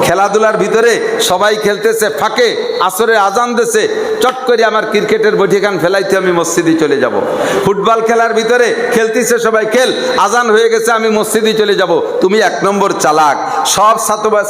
খেলাধুলার ভিতরে সবাই খেলতেছে, ফাঁকে আসরে আজান দিছে, চট করে আমার ক্রিকেটের বটিখান ফেলাইতে আমি মসজিদে চলে যাব। ফুটবল খেলার ভিতরে খেলতেছে সবাই, খেল, আজান হয়ে গেছে, আমি মসজিদে চলে যাব। তুমি 1 নম্বর চালাক। সব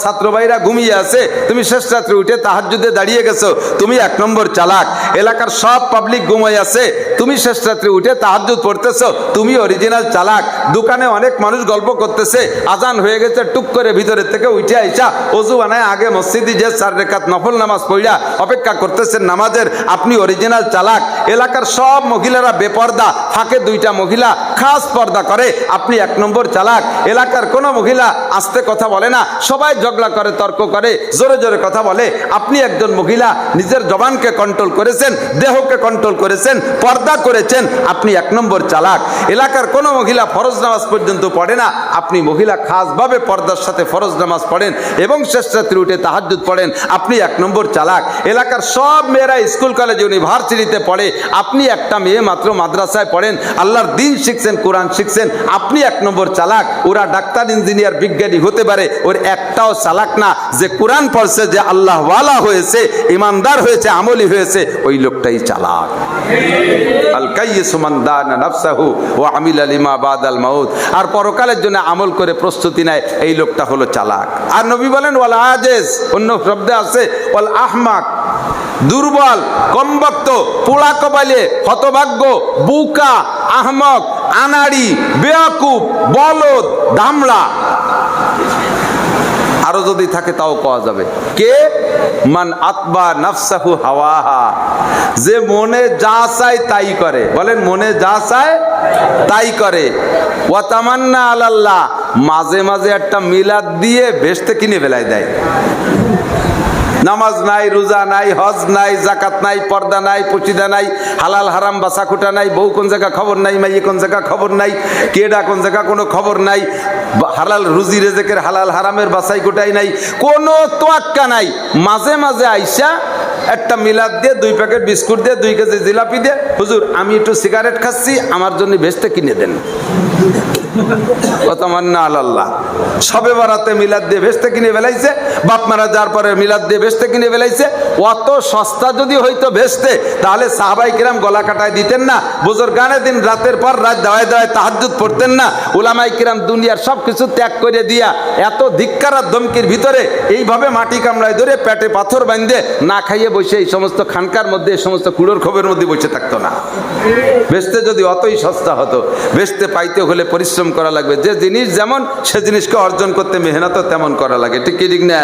ছাত্র ভাইরা ঘুমিয়ে আছে, তুমি শেষ রাত্রে উঠে তাহাজ্জুদে দাঁড়িয়ে গেছো, তুমি 1 নম্বর চালাক। এলাকার সব পাবলিক ঘুমিয়ে আছে, তুমি শেষ রাত্রে উঠে তাহাজ্জুদ পড়তেছো, তুমি অরিজিনাল চালাক। দোকানে অনেক মানুষ গল্প করতেছে, আজান হয়ে গেছে, টুক করে ভিতরে থেকে উঠে আইসা ওযু বানায় আগে মসজিদে যে 4 রাকাত নফল নামাজ পড়া অপেক্ষা করতেছেন নামাজের, আপনি অরিজিনাল চালাক। এলাকার সব মহিলারা বেপর্দা, ফাঁকে 2টা মহিলা খাস পর্দা করে, আপনি 1 নম্বর চালাক। এলাকার কোনো মহিলা আস্তে কথা বলে না, সবাই ঝগড়া করে, তর্ক করে, জোরে জোরে কথা বলে, আপনি একজন মহিলা নিজের জবানকে কন্ট্রোল করেছেন, দেহকে কন্ট্রোল করেছেন, পর্দা করেছেন, আপনি 1 নম্বর চালাক। এলাকার কোনো মহিলা ফরজ নামাজ পর্যন্ত পড়ে না, আপনি মহিলা খাসভাবে পর্দার সাথে ফরজ নামাজ পড়েন এবং শেষ রাত্রে উঠে তাহাজ্জুদ পড়েন, আপনি 1 নম্বর চালাক। এলাকার সব মেয়েরা স্কুল কলেজ ইউনিভার্সিটিতে পড়ে, আপনি একটা মেয়ে মাত্র মাদ্রাসায় পড়েন, আল্লাহর দ্বীন শিখছেন, কোরআন শিখছেন, আপনি 1 নম্বর চালাক। ওরা ডাক্তার, ইঞ্জিনিয়ার, বিজ্ঞানী হতে পারে, ওর একটাও চালাক না যে কোরআন পড়ছে, যে আল্লাহ ওয়ালা হয়েছে, ইমানদার হয়েছে, আমলি হয়েছে, ওই লোকটাই চালাক। আল কাইয়িসু মান দানা নাফসাহু ওয়া আমিলা লিমা বাদাল মাউত, আর পরকালের জন্য আমল করে প্রস্তুতি নেয়, এই লোকটা হলো চালাক। আর নবী বলেন, ওয়াল আজিজ, অন্য শব্দে আছে ওয়াল আহমাক, দুর্বল, কমবক্ত, পোড়া কপালে, হতভাগ্য, বুকা, আহমক, আনাড়ি, বেয়াকুব, বলদ, ধামড়া। আরো যদি থাকে তাও পাওয়া যাবে। কে? মান আতবা নাফসাহু হাওয়াহা, যে মনে যা চায় তাই করে। বলেন, মনে যা চায় তাই করে। ওয়া তামান্না আলাল্লাহ, মাঝে মাঝে একটা মিলাদ দিয়ে বেহেশতে কিনে ফেলাই দেয়। নামাজ নাই, রোজা নাই, হজ নাই, জাকাত নাই, পর্দা নাই, পচিদা নাই, হালাল হারাম বাসাকুটা নাই, বউ কোন জায়গা খবর নাই, মাইয়ে কোন জায়গা খবর নাই, কেডা কোন জায়গা কোনো খবর নাই, হালাল রুজি রেজেকের হালাল হারামের বাসাই কোটাই নাই, কোনো তোয়াক্কা নাই। মাঝে মাঝে আইসা একটা মিলাদ দিয়ে 2 প্যাকেট বিস্কুট দিয়ে 2 কেজি জিলাপি দিয়ে, হুজুর আমি একটু সিগারেট খাচ্ছি, আমার জন্য বেহেশতে কিনে দেন। তামান্না আলাল্লাহ, সবে বরাতে মিলাদ দিয়ে বেহেশতে কিনে ফেলাইছে, বাপ মারা যাওয়ার পরে মিলাদ দিয়ে বেহেশতে কিনে ফেলাইছে। অত সস্তা যদি হইতো বেহেশতে, তাহলে সাহাবাই কিরাম গলা কাটায় দিতেন না? বুজুর্গানে দিন রাতের পর রাত দাওয়ায় দাওয়ায় তাহাজ্জুদ পড়তেন না? উলামায়ে কিরাম দুনিয়ার সব কিছু ত্যাগ করে দিয়া এত ধিক্কার আর ধমকির ভিতরে এইভাবে মাটি কামড়ায় ধরে পেটে পাথর বাঁধে না খাইয়ে বসে এই সমস্ত খানকার মধ্যে, এই সমস্ত কুড়োর খোপের মধ্যে বসে থাকতো না। বেহেশতে যদি অতই সস্তা হতো, বেহেশতে পাইতে হলে পরিশ্রম করা লাগবে। যে জিনিস যেমন, সে জিনিসকে অর্জন করতে মেহনতও তেমন করা লাগে। ঠিক কি ঠিক না?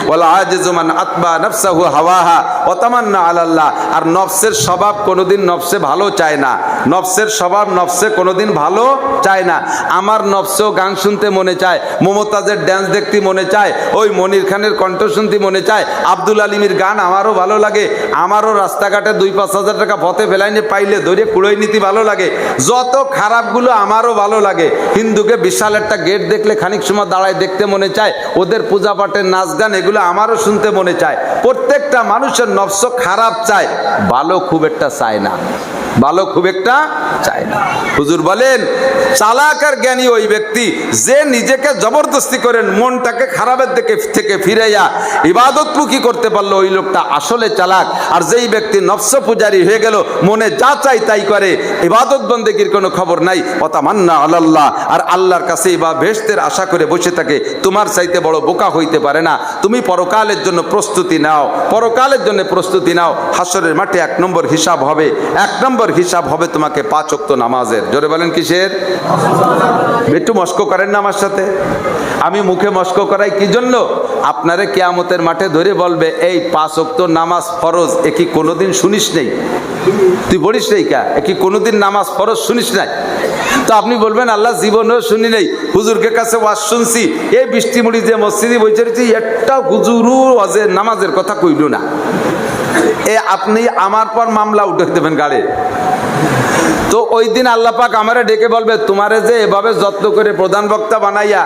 ওয়াল আজিজু মান আতবা নাফসাহু হাওয়াহা ওয়া তামান্না আলাল্লাহ। আর নফসের স্বভাব কোনোদিন নফসে ভালো চায় না। নফসের স্বভাব নফসে কোনোদিন ভালো চায় না। আমার নফসেও গান শুনতে মনে চায়, মমতাজের ড্যান্স দেখতে মনে চায়, ওই মনির খানের কণ্ঠ শুনতে মনে চায়, আব্দুল আলিমের গান আমারও ভালো লাগে, আমারও রাস্তাঘাটে 2-5 হাজার টাকা পথে ফেলাইনে পাইলে ধরে কুড়োই নিতে ভালো লাগে, যত খারাপগুলো আমারও ভালো লাগে। হিন্দুকে বিশাল একটা গেট দেখলে খানিক সময় দাঁড়ায় দেখতে মনে চায়, ওদের পূজা পাঠের নাচ গান এগুলো আমারও শুনতে মনে চায়। প্রত্যেকটা মানুষের নফস খারাপ চায়, ভালো খুব একটা চায় না, ভালো খুব একটা চায় না। হুজুর বলেন, চালাক আর জ্ঞানী ওই ব্যক্তি যে নিজেকে জবরদস্তি করেন মনটাকে খারাপের দিকে থেকে ফিরাইয়া ইবাদতমুখী করতে পারলো, ওই লোকটা আসলে চালাক। আর যেই ব্যক্তি নফস পূজারী হয়ে গেল, মনে যা চাই তাই করে, ইবাদত বন্দেগীর কোনো খবর নাই, ওয়াতামান্না আলাল্লাহ, আর আল্লাহর কাছে বা বেহেশতের আশা করে বসে থাকে, তোমার চাইতে বড় বোকা হইতে পারে না। তুমি পরকালের জন্য প্রস্তুতি নাও, পরকালের জন্য প্রস্তুতি নাও। হাসরের মাঠে 1 নম্বর হিসাব হবে, 1 নম্বর হিসাব হবে তোমাকে 5 ওয়াক্ত নামাজের। জোরে বলেন কিসের? একটু মস্কো করেন না আমার সাথে? আমি মুখে মস্কো করাই কি জন্য? আপনারে কিয়ামতের মাঠে ধরে বলবে, এই 5 ওয়াক্ত নামাজ ফরজ, এ কি কোনোদিন শুনিস নেই? তুই বলিস নেই কা, এ কি কোনোদিন নামাজ ফরজ শুনিস নাই? তো আপনি বলবেন, আল্লাহ জীবনেও শুনি নেই, হুজুরকে কাছে ওয়াজ শুনছি, এই বৃষ্টিমুড়ি যে মসজিদে বসে রয়েছি, একটা হুজুরও ওয়াজের নামাজের কথা কইল না। এ আপনি আমার পর মামলা উঠে দেবেন গাড়ি। তো ওই দিন আল্লাহ পাক আমারে ডেকে বলবে, তোমারে যে এভাবে যত্ন করে প্রধান বক্তা বানাইয়া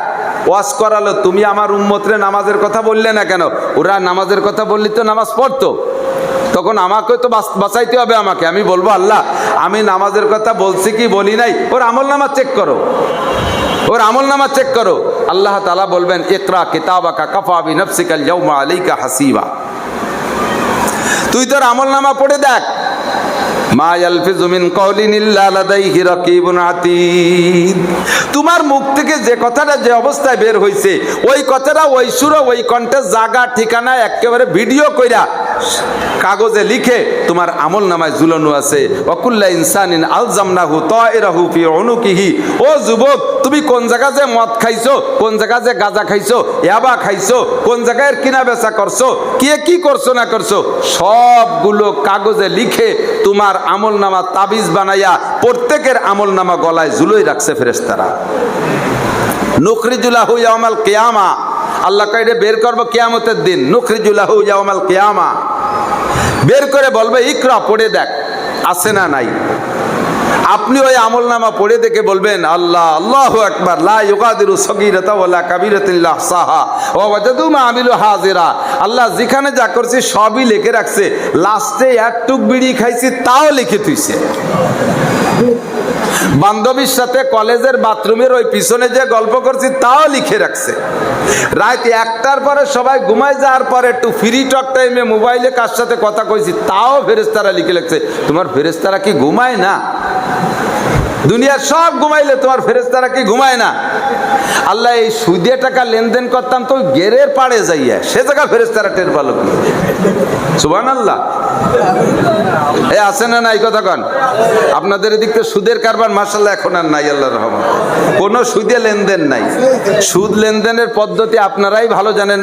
ওয়াজ করালো, তুমি আমার উম্মতরে নামাজের কথা বললে না কেন? ওরা নামাজের কথা বললি তো নামাজ পড়তো। তখন আমাকে তো বাঁচাইতে হবে আমাকে। আমি বলবো, আল্লাহ আমি নামাজের কথা বলছি কি বলি নাই, ওর আমল নামা চেক করো, ওর আমল নামা চেক করো। আল্লাহ তাআলা বলবেন, ইকরা কিতাবাকা কাফা বিনাফসিকাল ইয়াউমা আলাইকা হাসিবা। তুই তোর আমল নামা পড়ে দেখ, মা ইয়ালফিজু মিন কাওলিন ইল্লা লাদাইহি রাকিবুন আতীদ। তোমার মুখ থেকে যে কথাটা যে অবস্থায় বের হইছে, ওই কথাটা ওই সুরে ওই কণ্ঠে জায়গা ঠিকানা একেবারে ভিডিও কইরা কাগজে লিখে তোমার আমল নামায় ঝুলানো আছে। ওয়াকুল্লা ইনসানিন আলজামনাহু তায়রাহু ফি উনুকিহি। ও যুবক, তুমি কোন জায়গা যে মদ খাইছো, কোন জায়গা যে গাঁজা খাইছো, ইয়াবা খাইছো, কোন জায়গায় কিনা বেচা করছো, কে কি করছো না করছো, সবগুলো কাগজে লিখে তোমার আমল নামা তাবিজ বানাইয়া প্রত্যেকের আমল নামা গলায় ঝুলোই রাখছে ফেরেশতারা। নুখরিজুলাহু ইয়াউমাল কিয়ামা, আল্লাহ কইরে বের করব কিয়ামতের দিন। নুখরিজুলাহু ইয়াউমাল কিয়ামা, বের করে বলবে, ইকরা পড়ে দেখ আছে না নাই। আপনি ওই আমল নামা পড়ে দেখে বলবেন, আল্লাহ আল্লাহু আকবার, লা ইউগাদিরু সগীরাতা ওয়ালা কাবীরাতা ইল্লা আহসাহা ওয়া ওয়াজাদু মা আমিলু হাজিরা। আল্লাহ যেখানে যা করছি সবই লিখে রাখছে, লাস্টে একটুক বিড়ি খাইছি তাও লিখে থুইছে। বান্ধবীর সাথে কলেজের বাথরুমের ওই পিছনে যে গল্প করছি তাও লিখে রাখছে। রাত 1টার পরে সবাই ঘুমায় যাওয়ার পরে একটু ফ্রি টক টাইমে মোবাইলে কার সাথে কথা কইছি তাও ফেরেশতারা লিখে রাখছে। তোমার ফেরেশতারা কি ঘুমায় না? দুনিয়ার সব ঘুমাইলে তোমার ফেরেশতারা কি ঘুমায় না? আল্লাহ এই সুদে টাকা লেনদেন করতাম তো গেরের পাড়ে যাইয়া, সে জায়গা ফেরেশতারা টের পালো কি? সুবহানাল্লাহ। এ আছে না নাই কথা কন? আপনাদের এদিক থেকে সুদের কারবার মাশাআল্লাহ এখন আর নাই, আল্লাহর রহমতে কোনো সুদে লেনদেন নাই। সুদ লেনদেনের পদ্ধতি আপনারাই ভালো জানেন,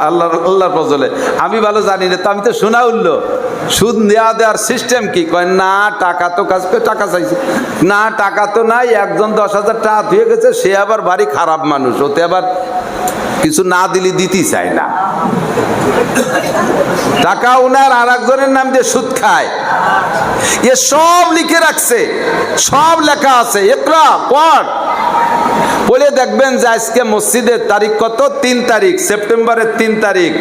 আল্লাহর ফজলে। আমি ভালো জানি না, তো আমি তো শোনা উঠলো সুদ নেওয়া দেওয়ার সিস্টেম কি? কয় না টাকা তো কাজ করে টাকা চাইছে, না টাকা তো নাই, একজন 10,000 টাকা দিয়ে গেছে, সে আবার ভারী খারাপ মানুষ, ওতে আবার কিছু না দিলে দিতেই চায় না, টাকা উনার আর একজনের নাম দিয়ে সুদ খায়। এ সব লিখে রাখছে, সব লেখা আছে, ইকরা পড়, পড়ে দেখবেন যে আজকে মসজিদের তারিখ কত? 3 তারিখ, সেপ্টেম্বরের 3 তারিখ।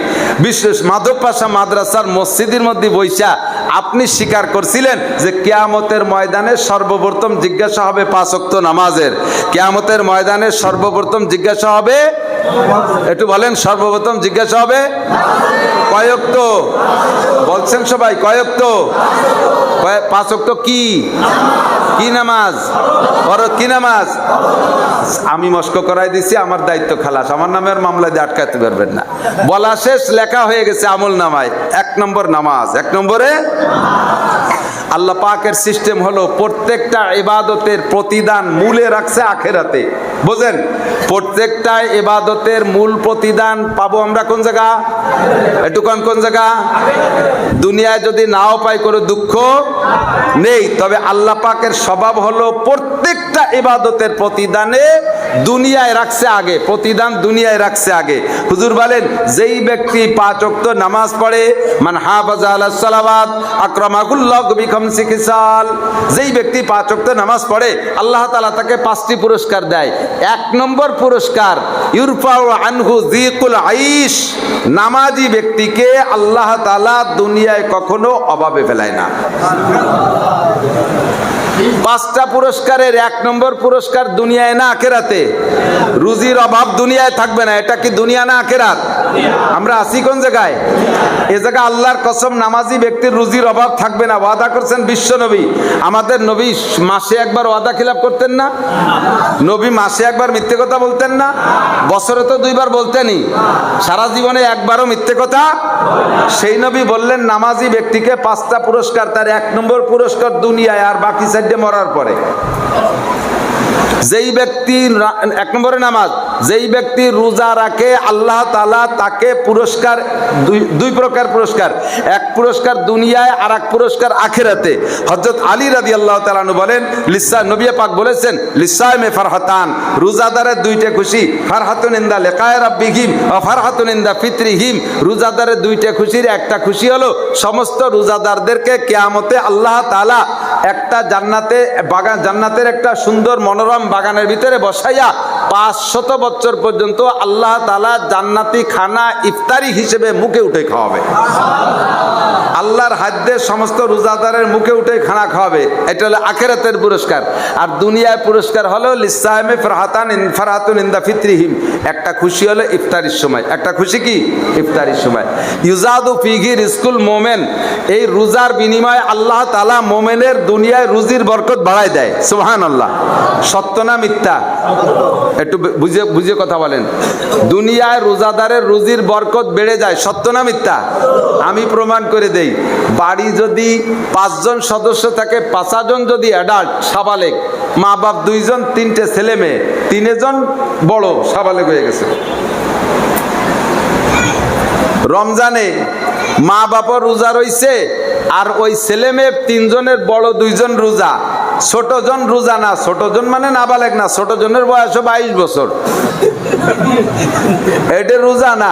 বিশেষ মাধবপাশা মাদ্রাসার মসজিদের মধ্যে বৈশা আপনি স্বীকার করছিলেন যে কিয়ামতের ময়দানে সর্বপ্রথম জিজ্ঞাসা হবে 5 ওয়াক্ত নামাজের। কিয়ামতের ময়দানে সর্বপ্রথম জিজ্ঞাসা হবে, একটু বলেন, সর্বপ্রথম জিজ্ঞাসা হবে কয় ওয়াক্ত? বলছেন সবাই কয় ওয়াক্ত? 5 ওয়াক্ত। কি কি নামাজ? ফরজ কি নামাজ? আমি মস্ক করাই দিছি, আমার দায়িত্ব খালাস, আমার নামের মামলা দিয়ে আটকাতে পারবেন না। বলা শেষ, লেখা হয়ে গেছে আমল নামায় 1 নম্বর নামাজ। 1 নম্বরে আল্লাহ পাকের সিস্টেম হলো প্রত্যেকটা ইবাদতের প্রতিদান মূলে রাখছে আখেরাতে। বুঝেন, প্রত্যেকটা ইবাদতের মূল প্রতিদান পাবো আমরা কোন জায়গা? একটু কোন জায়গা? দুনিয়ায় যদি নাও পাই কোনো দুঃখ নেই, তবে আল্লাহ পাকের স্বভাব হলো প্রত্যেকটা ইবাদতের প্রতিদানে দুনিয়ায় রাখছে আগে, প্রতিদান দুনিয়ায় রাখছে আগে। হুজুর বলেন, যেই ব্যক্তি 5 ওয়াক্ত নামাজ পড়ে, মান হাফাজা আলাস সালাওয়াত আকরামাহুল্লাহু বিখামসি খিসাল, যেই ব্যক্তি 5 ওয়াক্ত নামাজ পড়ে আল্লাহ তাআলা তাকে 5টি পুরস্কার দেয়। 1 নম্বর পুরস্কার, ইউরফাউ আনহু যিকুল আইশ, নামাজি ব্যক্তিকে আল্লাহ তাআলা দুনিয়ায় কখনো অভাবে ফেলায় না। 5টা পুরস্কারের 1 নম্বর পুরস্কার দুনিয়ায় না আখেরাতে। রুজির অভাব দুনিয়ায় থাকবে না, এটা কি দুনিয়া না আখেরাত? আমরা আছি কোন জায়গায়? এ জায়গায় আল্লাহর কসম, নামাজি ব্যক্তির রুজির অভাব থাকবে না। ওয়াদা করছেন বিশ্ব নবী। আমাদের নবী মাসে একবার ওয়াদা খিলাফ করতেন না? নবী মাসে একবার মিথ্যে কথা বলতেন না? বছরে তো 2 বার বলতেনই, সারা জীবনে একবারও মিথ্যে কথা। সেই নবী বললেন নামাজি ব্যক্তিকে 5টা পুরস্কার, তার 1 নম্বর পুরস্কার দুনিয়ায়, আর বাকি 4টে মরার পরে। যেই ব্যক্তি 1 নম্বরে নামাজ, যেই ব্যক্তি রোজা রাখে আল্লাহ তাআলা তাকে পুরস্কার, দুই প্রকার পুরস্কার, 1 পুরস্কার দুনিয়ায় আর 1 পুরস্কার আখিরাতে। হযরত আলী রাদিয়াল্লাহু তাআলা আনহু বলেন, লিসা, নবী পাক বলেছেন, লিসাইমে ফারহাতান, রোজাদারের 2টে খুশি, ফারহাতুন ইনদা লিকায়ে রাব্বিহিম ওয়া ফারহাতুন ইনদা ফিতরিহিম। রোজাদারের 2টে খুশির একটা খুশি হলো সমস্ত রোজাদারদেরকে কিয়ামতে আল্লাহ তাআলা একটা জান্নাতে বাগান, জান্নাতের একটা সুন্দর মনোরম বাগানের ভিতরে বসাইয়া 500 বছর পর্যন্ত আল্লাহ তাআলা জান্নাতি খানা ইফতারি হিসেবে মুখে উঠে খাওয়াবে। আল্লাহর হাতে সমস্ত রোজাদারের মুখে উঠে খানা খাওয়াবে। এটা হলো আখিরাতের পুরস্কার। আর দুনিয়ার পুরস্কার হলো লিসাইমে ফারহাতুন ইনদা ফিতরিহিম, একটা খুশি হলো ইফতারির সময়। একটা খুশি কি? ইফতারির সময়। ইউজাদু ফিহি রিজকুল মুমিন, এই রোজার বিনিময়ে আল্লাহ তাআলা মুমিনের দুনিয়ায় রুজির বরকত বাড়ায় দেয়। সুবহানাল্লাহ। সত্য না মিথ্যা? একটু বুঝে কথা বলেন। দুনিয়ায় রোজাদারের রুজির বরকত বেড়ে যায়, সত্য না মিথ্যা? আমি প্রমাণ করে দেই। বাড়ি যদি 5 জন সদস্য থাকে, 5 জন যদি অ্যাডাল্ট সাবালেগ, মা বাপ 2 জন, 3টে ছেলে মেয়ে, 3 জন বড় সাবালেগ হয়ে গেছে। রমজানে মা বাপর রোজা রইছে, আর ওই ছেলে মেয়ে 3 জনের বড় 2 জন রোজা, ছোট জন রোজা না। ছোট জন মানে নাবালেগ না, ছোট জনের বয়স 22 বছর, এটা রোজা না।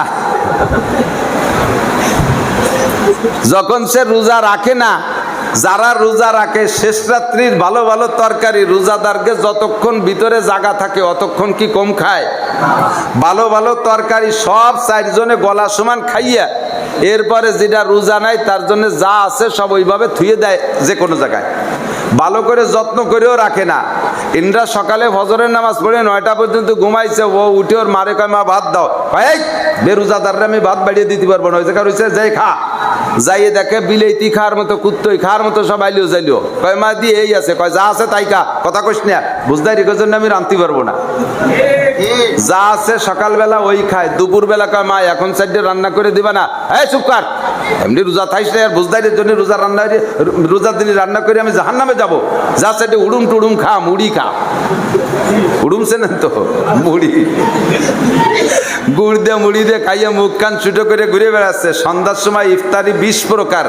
যখন সে রোজা রাখে না, যারা রোজা রাখে শেষ রাত্রির ভালো ভালো তরকারি রোজাদারকে যতক্ষণ ভিতরে জায়গা থাকে অতক্ষণ কি কম খায়? ভালো ভালো তরকারি সব 4 জনে গলা সমান খাইয়া এরপরে যেটা রোজা নাই তার জন্য যা আছে সব ওইভাবে থুয়ে দেয় যে কোনো জায়গায়। ভালো করে যত্ন করেও রাখে না। ইন্দ্রা সকালে ফজরের নামাজ পড়ে 9টা পর্যন্ত ঘুমাইছে, ও উঠে ওর মারে কয় মা ভাত দাও, এই বেরোজাদাররা আমি ভাত বাড়িয়ে দিতে পারবো না, ওই জায়গায় রয়েছে যাই খা। যাইয়ে দেখে বিলেতি খাওয়ার মতো কুত্তই খাওয়ার মতো সব আইলিও যাইলিও, কয় মা দিয়ে এই আছে, কয় যা আছে তাই খা, কথা কইস না, বুঝদাই রেখে জন্য আমি রাঁধতে পারবো না। যা আছে সকালবেলা ওই খায়, দুপুরবেলা কয় মা এখন সাইডে রান্না করে দিবা না, এই চুপ কর, এমনি রোজা থাইস না, আর বুঝদাইরের জন্য রোজা রান্না, রোজার দিনে রান্না করে আমি জাহান্নামে যাবো, যা সাইডে উড়ুম টুড়ুম খা, মুড়ি খা, উড়ুমছে না তো মুড়ি, গুড় দিয়ে মুড়ি দিয়ে খাইয়ে মুখ কান ছুটো করে ঘুরে বেড়াচ্ছে। সন্ধ্যার সময় ইফতারি 20 প্রকার,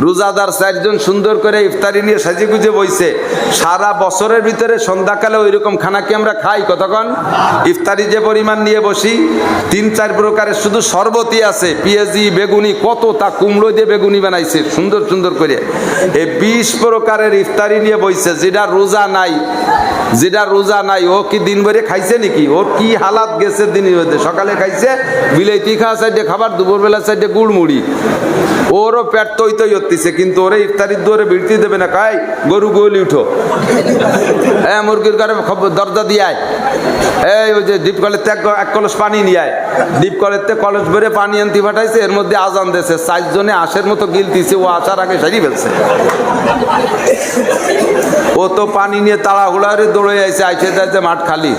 রোজাদার 4 জন সুন্দর করে ইফতারি নিয়ে সাজি গুজে বইছে। সারা বছরের ভিতরে সন্ধ্যাকালে ওই রকম খানা কি আমরা খাই কতক্ষণ? ইফতারি যে পরিমাণ নিয়ে বসি, 3-4 প্রকারের শুধু শরবতই আছে, পেঁয়াজি বেগুনি কত, তা কুমড়ো দিয়ে বেগুনি বানাইছে সুন্দর সুন্দর করে। এই 20 প্রকারের ইফতারি নিয়ে বইছে। যেটা রোজা নাই ও কি দিন ভরে খাইছে নাকি? ওর কি হালাত গেছে দিনের মধ্যে? সকালে খাইছে বিলেতি খাওয়া সাইডে খাবার, দুপুরবেলা সাইডে গুড় মুড়ি, ওরও পেট তৈ তৈ হচ্ছে, কিন্তু ওরে ইফতারির দৌড়ে বিড়তি দেবে না, কাই গরু গোলি উঠো, হ্যাঁ মুরগির ঘরে দরজা দিয়ে আয়, এই ওই যে ডিপ কলের থেকে 1 কলস পানি নিয়ে আয়, ডিপ কলের থেকে কলস ভরে পানি আনতে পাঠাইছে, এর মধ্যে আজান দিয়েছে, 4 জনে আশের মতো গিলতিছে, ও আসার আগে সারি ফেলছে। ও তো পানি নিয়ে তাড়াহুড়ারে দৌড়ে আইছে, আইসে যাইছে মাঠ খালি,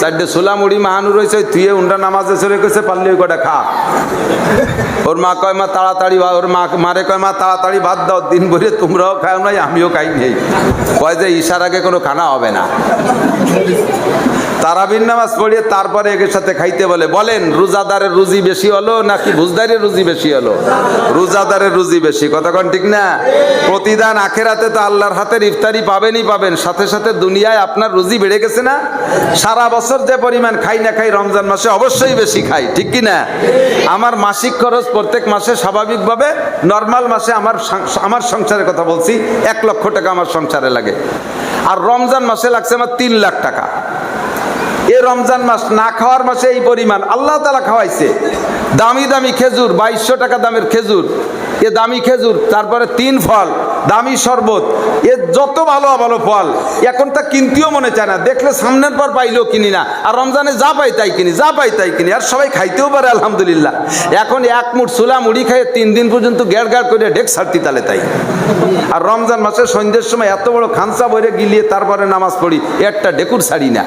4টে ছোলা মুড়ি মাহানু রয়েছে, তুই উন্ডা নামাজে চলে গেছে, পারলে ওই কটা খা। ওর মা কয় মা তাড়াতাড়ি, ওর মারে কয় মা তাড়াতাড়ি ভাত দাও, দিন ভরে তোমরাও খাও নাই আমিও খাই নেই, কয় যে ঈশার আগে কোনো খানা হবে না। তারাবির নামাজ পড়িয়ে তারপরে এর সাথে খাইতে বলে। বলেন রোজাদারের রুজি বেশি হলো নাকি বুঝদারের রুজি বেশি হলো? রোজাদারের রুজি বেশি, কথা কোন ঠিক না? প্রতিদান আখেরাতে তো আল্লাহর হাতের ইফতারি পাবেনই পাবেন, সাথে সাথে দুনিয়ায় আপনার রুজি বেড়ে গেছে না? সারা বছর যে পরিমাণ খাই না খাই, রমজান মাসে অবশ্যই বেশি খাই, ঠিক কি না? আমার মাসিক খরচ প্রত্যেক মাসে স্বাভাবিকভাবে নর্মাল মাসে আমার সংসারের কথা বলছি, 1 লক্ষ টাকা আমার সংসারে লাগে, আর রমজান মাসে লাগছে আমার 3 লাখ টাকা। এই রমজান মাস না খাওয়ার মাসে এই পরিমাণ আল্লাহ তাআলা খাওয়াইছে। দামি দামি খেজুর, 2200 টাকা দামের খেজুর, এ দামি খেজুর, তারপরে 3 ফল, দামি শরবত, এ যত ভালো ভালো ফল, এখন তা কিনতেও মনে চায় না, দেখলে সামনের পর পাইলেও কিনি না, আর রমজানে যা পাই তাই কিনি, যা পাই তাই কিনি, আর সবাই খাইতেও পারে আলহামদুলিল্লাহ। এখন 1 মুঠ ছোলা মুড়ি খাইয়ে 3 দিন পর্যন্ত গ্যাড় করে ঢেক ছাড়তি তালে তাই। আর রমজান মাসে সন্ধ্যের সময় এত বড় খানসা বইরে গিলিয়ে তারপরে নামাজ পড়ি, একটা ঢেকুর ছাড়ি না,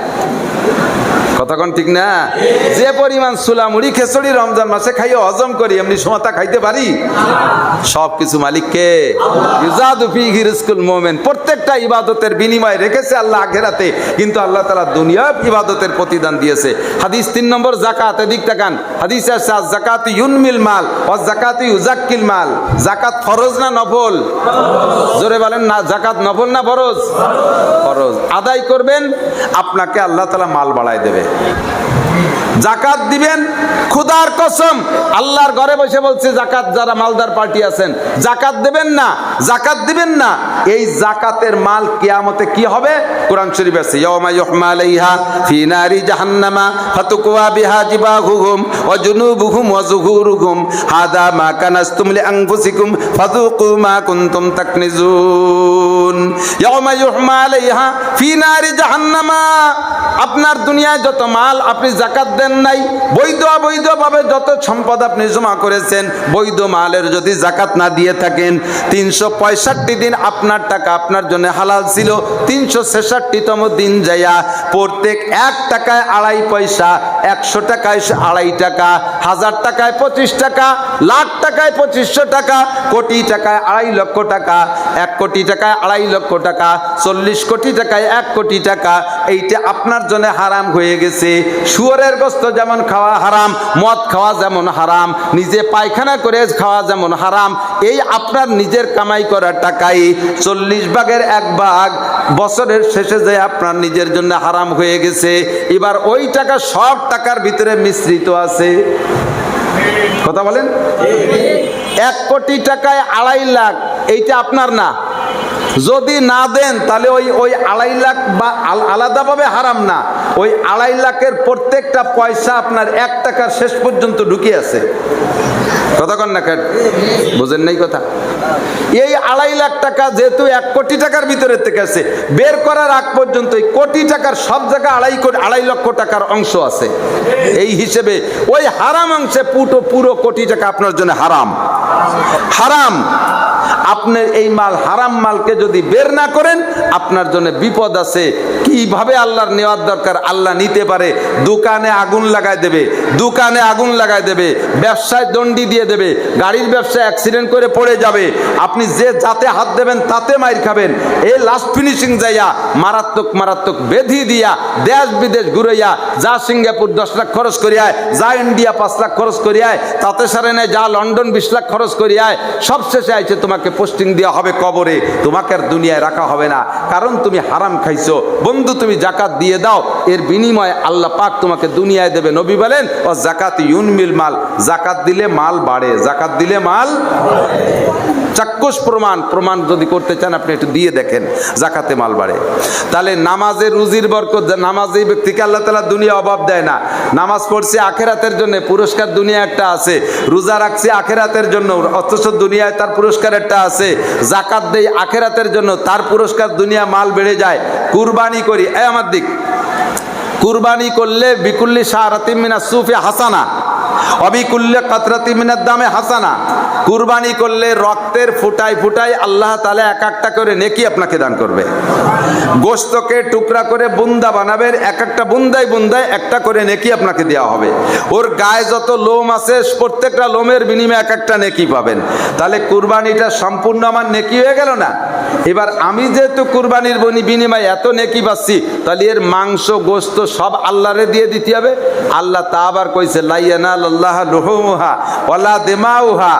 কতক্ষণ ঠিক না? যে পরিমাণ ছোলা মুড়ি খেচড়ি রমজান মাসে খাইয়ে হজম করি, এমনি সময়তা খাইতে পারি? সবকিছু মালিককে। ইউজাদু ফিহি রিজকুল মুমিন, প্রত্যেকটা ইবাদতের বিনিময় রেখেছে আল্লাহ আখিরাতে, কিন্তু আল্লাহ তাআলা দুনিয়া ইবাদতের প্রতিদান দিয়েছে। হাদিস 3 নম্বর যাকাত, এদিক তাকান, হাদিসে আছে যাকাতু ইউনমিল মাল ওয়া যাকাতু ইউজাক্কিল মাল। যাকাত ফরজ না নফল? জোরে বলেন না, যাকাত নফল না ফরজ? ফরজ। আদায় করবেন, আপনাকে আল্লাহ তাআলা মাল বাড়ায় দেবে। জাকাত দিবেন, খোদার কসম আল্লাহর ঘরে বসে বলছে, জাকাত যারা মালদার পার্টি আছেন জাকাত দেবেন না, জাকাত দিবেন না, এই জাকাতের মাল কিয়ামতে কি হবে? কোরআন শরীফ আছে, ইয়াউমা ইউহমা আলাইহা ফি নারি জাহান্নামা ফাতুকওয়া বিহা জিবাহুহুম ওয়া জুনুবুহুম ওয়া যুহুরুহুম হাদা মা কানাসতুম লিআনফুসিকুম ফাযুকু মা কুনতুম তাকনিজুন। ইয়াউমা ইউহমা আলাইহা ফি নারি জাহান্নামা, আপনার দুনিয়ায় যত মাল আপনি জাকাত দেন নাই, বৈধ অবৈধ ভাবে যত সম্পদ আপনি জমা করেছেন, বৈধ মালের যদি জাকাত না দিয়ে থাকেন, 365 দিন আপনার টাকা আপনার জন্য হালাল ছিল, 366তম দিন যাইয়া প্রত্যেক 1 টাকায় 2.5 পয়সা, 100 টাকায় 2.5 টাকা, 1000 টাকায় 25 টাকা, লাখ টাকায় 2500 টাকা, কোটি টাকায় 2.5 লক্ষ টাকা, 1 কোটি টাকায় 2.5 লক্ষ টাকা, 40 কোটি টাকায় 1 কোটি টাকা, এইটা আপনার জন্য হারাম হয়ে গেছে। শুয়োরের গোশত যেমন খাওয়া হারাম, মদ খাওয়া যেমন হারাম, নিজে পায়খানা করে খাওয়া যেমন হারাম, এই আপনার নিজের কামাই করা টাকাই 40 ভাগের 1 ভাগ বছরের শেষে যে আপনার নিজের জন্য হারাম হয়ে গেছে। এবার ওই টাকা সব টাকার ভিতরে মিশ্রিত আছে, কথা বলেন। 1 কোটি টাকায় 2.5 লাখ, এইটা আপনার না, যদি না দেন তাহলে ওই 2.5 লাখ বা আলাদাভাবে হারাম না, ওই 2.5 লাখের প্রত্যেকটা পয়সা আপনার 1 টাকার শেষ পর্যন্ত ঢুকে আছে, কথা কন না কেন? বুঝেন নাই কথা? এই 2.5 লাখ টাকা যেহেতু 1 কোটি টাকার ভিতরে থেকে আছে, বের করার আগ পর্যন্ত এই কোটি টাকার সব জায়গায় 2.5 লক্ষ টাকার অংশ আছে। এই হিসেবে ওই হারাম অংশে পুরো কোটি টাকা আপনার জন্য হারাম। হারাম। আপনার এই মাল হারাম মালকে যদি বের না করেন আপনার জন্য বিপদ আছে। কিভাবে আল্লাহর নেওয়ার দরকার আল্লাহ নিতে পারে। দোকানে আগুন লাগাই দেবে, দোকানে আগুন লাগাই দেবে, ব্যবসায় দণ্ডি দিয়ে দেবে, গাড়ির ব্যবসায় অ্যাক্সিডেন্ট করে পড়ে যাবে। আপনি যে যাতে হাত দেবেন তাতে মাইর খাবেন। এই লাস্ট ফিনিশিং যাইয়া মারাত্মক মারাত্মক বেধি দিয়া দেশ বিদেশ ঘুরাইয়া, যা সিঙ্গাপুর 10 লাখ খরচ করিয়ায়, যা ইন্ডিয়া 5 লাখ খরচ করিয়ায়, তাতে সারে নেয়, যা লন্ডন 20 লাখ খরচ করিয়ায়, সব শেষে আইছে তোমাকে পোস্টিং দেওয়া হবে কবরে, তোমাকে আর দুনিয়ায় রাখা হবে না, কারণ তুমি হারাম খাইছো। বন্ধু তুমি জাকাত দিয়ে দাও, এর বিনিময়ে আল্লাহ পাক তোমাকে দুনিয়ায় দেবে। নবী বলেন ও জাকাত ইউনমিল মাল, জাকাত দিলে মাল বাড়ে, জাকাত দিলে মাল। চাক্ষুষ প্রমাণ যদি করতে চান আপনি একটু দিয়ে দেখেন, জাকাতে মাল বাড়ে। তাহলে নামাজে রুজির বরকত, নামাজি ব্যক্তিকে আল্লাহ তাআলা দুনিয়া অভাব দেয় না। নামাজ পড়ছে আখেরাতের জন্য, পুরস্কার দুনিয়া একটা আছে। রোজা রাখছে আখেরাতের জন্য, অথচ দুনিয়ায় তার পুরস্কার একটা আছে। জাকাত দেই আখেরাতের জন্য, তার পুরস্কার দুনিয়া মাল বেড়ে যায়। কুরবানি করি, আমার দিক কুরবানি করলে বিকুল্লি শাহরাতিম মিনাস সুফি হাসানা, অবিকুল্লে কাতরাতি মিনাদ দামে হাসানা। কুরবানি করলে রক্তের ফুটাই ফুটাই আল্লাহ তাআলা এক একটা করে নেকি আপনাকে দান করবে। গোশতকে টুকরা করে বুন্দা বানাবেন, এক একটা বুন্দায় বুন্দায় একটা করে নেকি আপনাকে দেওয়া হবে। ওর গায়ে যত লোম আছে প্রত্যেকটা লোমের বিনিময়ে এক একটা নেকি পাবেন। তাহলে কুরবানিটা সম্পূর্ণ আমার নেকি হয়ে গেল না? এবার আমি যেহেতু কুরবানির বিনিময়ে এত নেকি পাচ্ছি, তাহলে এর মাংস গোশত সব আল্লাহরে দিয়ে দিতে হবে। আল্লাহ তা আবার কইছে লাইয়ানাল্লাহ লুহুমুহা ওয়ালা দিমাউহা,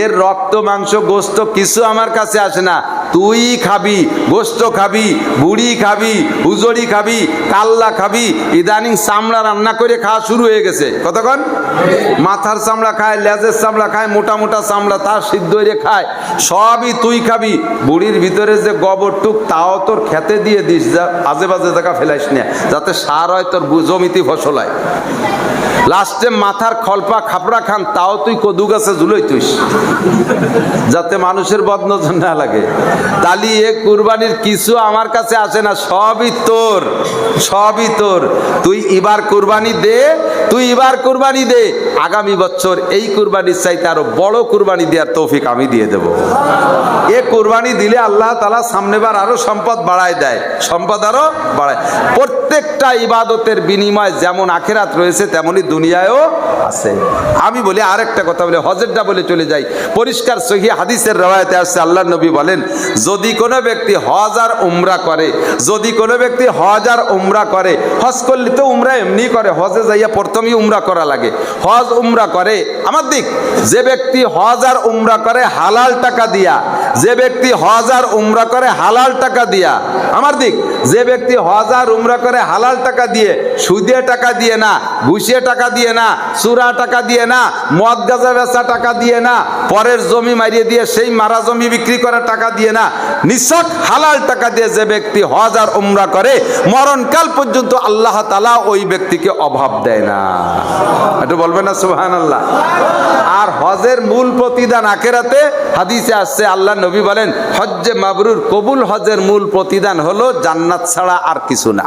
এর রক্ত মাংস গোশত কিছু আমার কাছে আসে না। তুই খাবি, গোশত খাবি, বুড়ি খাবি, হুজুরি খাবি, কাল্লা খাবি। ইদানিং চামড়া রান্না করে খাওয়া শুরু হয়ে গেছে। কতক্ষণ মাথার চামড়া খায়, লেজের চামড়া খায়, মোটা মোটা চামড়া তার সিদ্ধ হয়ে খায়, সবই তুই খাবি। বুড়ির ভিতরে যে গোবর টুক তাও তোর খেতে দিয়ে দিস, যা আজে বাজে জায়গা ফেলাইস না, যাতে সার হয়, তোর জমিতে ফসল হয়। লাস্টে মাথার খলপা খাপড়া খান তাও তুই কদু গাছে ঝুলোই তুইস, যাতে মানুষের বদনজর না লাগে। তালি এ কুরবানির কিছু আমার কাছে আসে না, সবই তোর, সবই তোর। তুই এবার কুরবানি দে, তুই এবার কুরবানি দে। আগামী বছর এই কুরবানির চাইতে আরো বড় কুরবানি দেওয়ার তৌফিক আমি দিয়ে দেব। এ কুরবানি দিলে আল্লাহ তাআলা সামনেবার আরো সম্পদ বাড়ায় দেয়, সম্পদ আরো বাড়ায়। প্রত্যেকটা ইবাদতের বিনিময় যেমন আখিরাত রয়েছে তেমনি দুনিয়ায়ও আছে। আমি বলি আরেকটা কথা বলে হজেরটা বলে চলে যাই। পরিষ্কার সহিহ হাদিসের রওয়ায়াতে আসছে, আল্লাহর নবী বলেন যদি কোনো ব্যক্তি হজ আর উমরা করে, যদি কোনো ব্যক্তি হজ আর উমরা করে, হজ করলে তো উমরা এমনি করে, হজে যাইয়া প্রথমেই উমরা করা লাগে। হজ উমরা করে আমার দিক, যে ব্যক্তি হজ আর উমরা করে হালাল টাকা দিয়া, যে ব্যক্তি হজ আর উমরা করে হালাল টাকা দিয়া, আমার দিক, যে ব্যক্তি হজ আর উমরা করে হালাল টাকা দিয়ে, সুদে টাকা দিয়ে না, ঘুষিয়ে টাকা দিয়ে না, চুরা টাকা দিয়ে না, মদ গাঁজা বেচা টাকা দিয়ে না, পরের জমি মারিয়ে দিয়ে সেই মারা জমি বিক্রি করা টাকা দিয়ে না, নিছক হালাল টাকা দিয়ে যে ব্যক্তি হজ আর উমরা করে মরণকাল পর্যন্ত আল্লাহ তাআলা ওই ব্যক্তিকে অভাব দেয় না। একটু বলবেন না সুবহানাল্লাহ। আর হজের মূল প্রতিদান আখিরাতে হাদিসে আসছে, আল্লাহ নবী বলেন হজ্জে মাবরুর, কবুল হজের মূল প্রতিদান হলো জান্নাত ছাড়া আর কিছু না।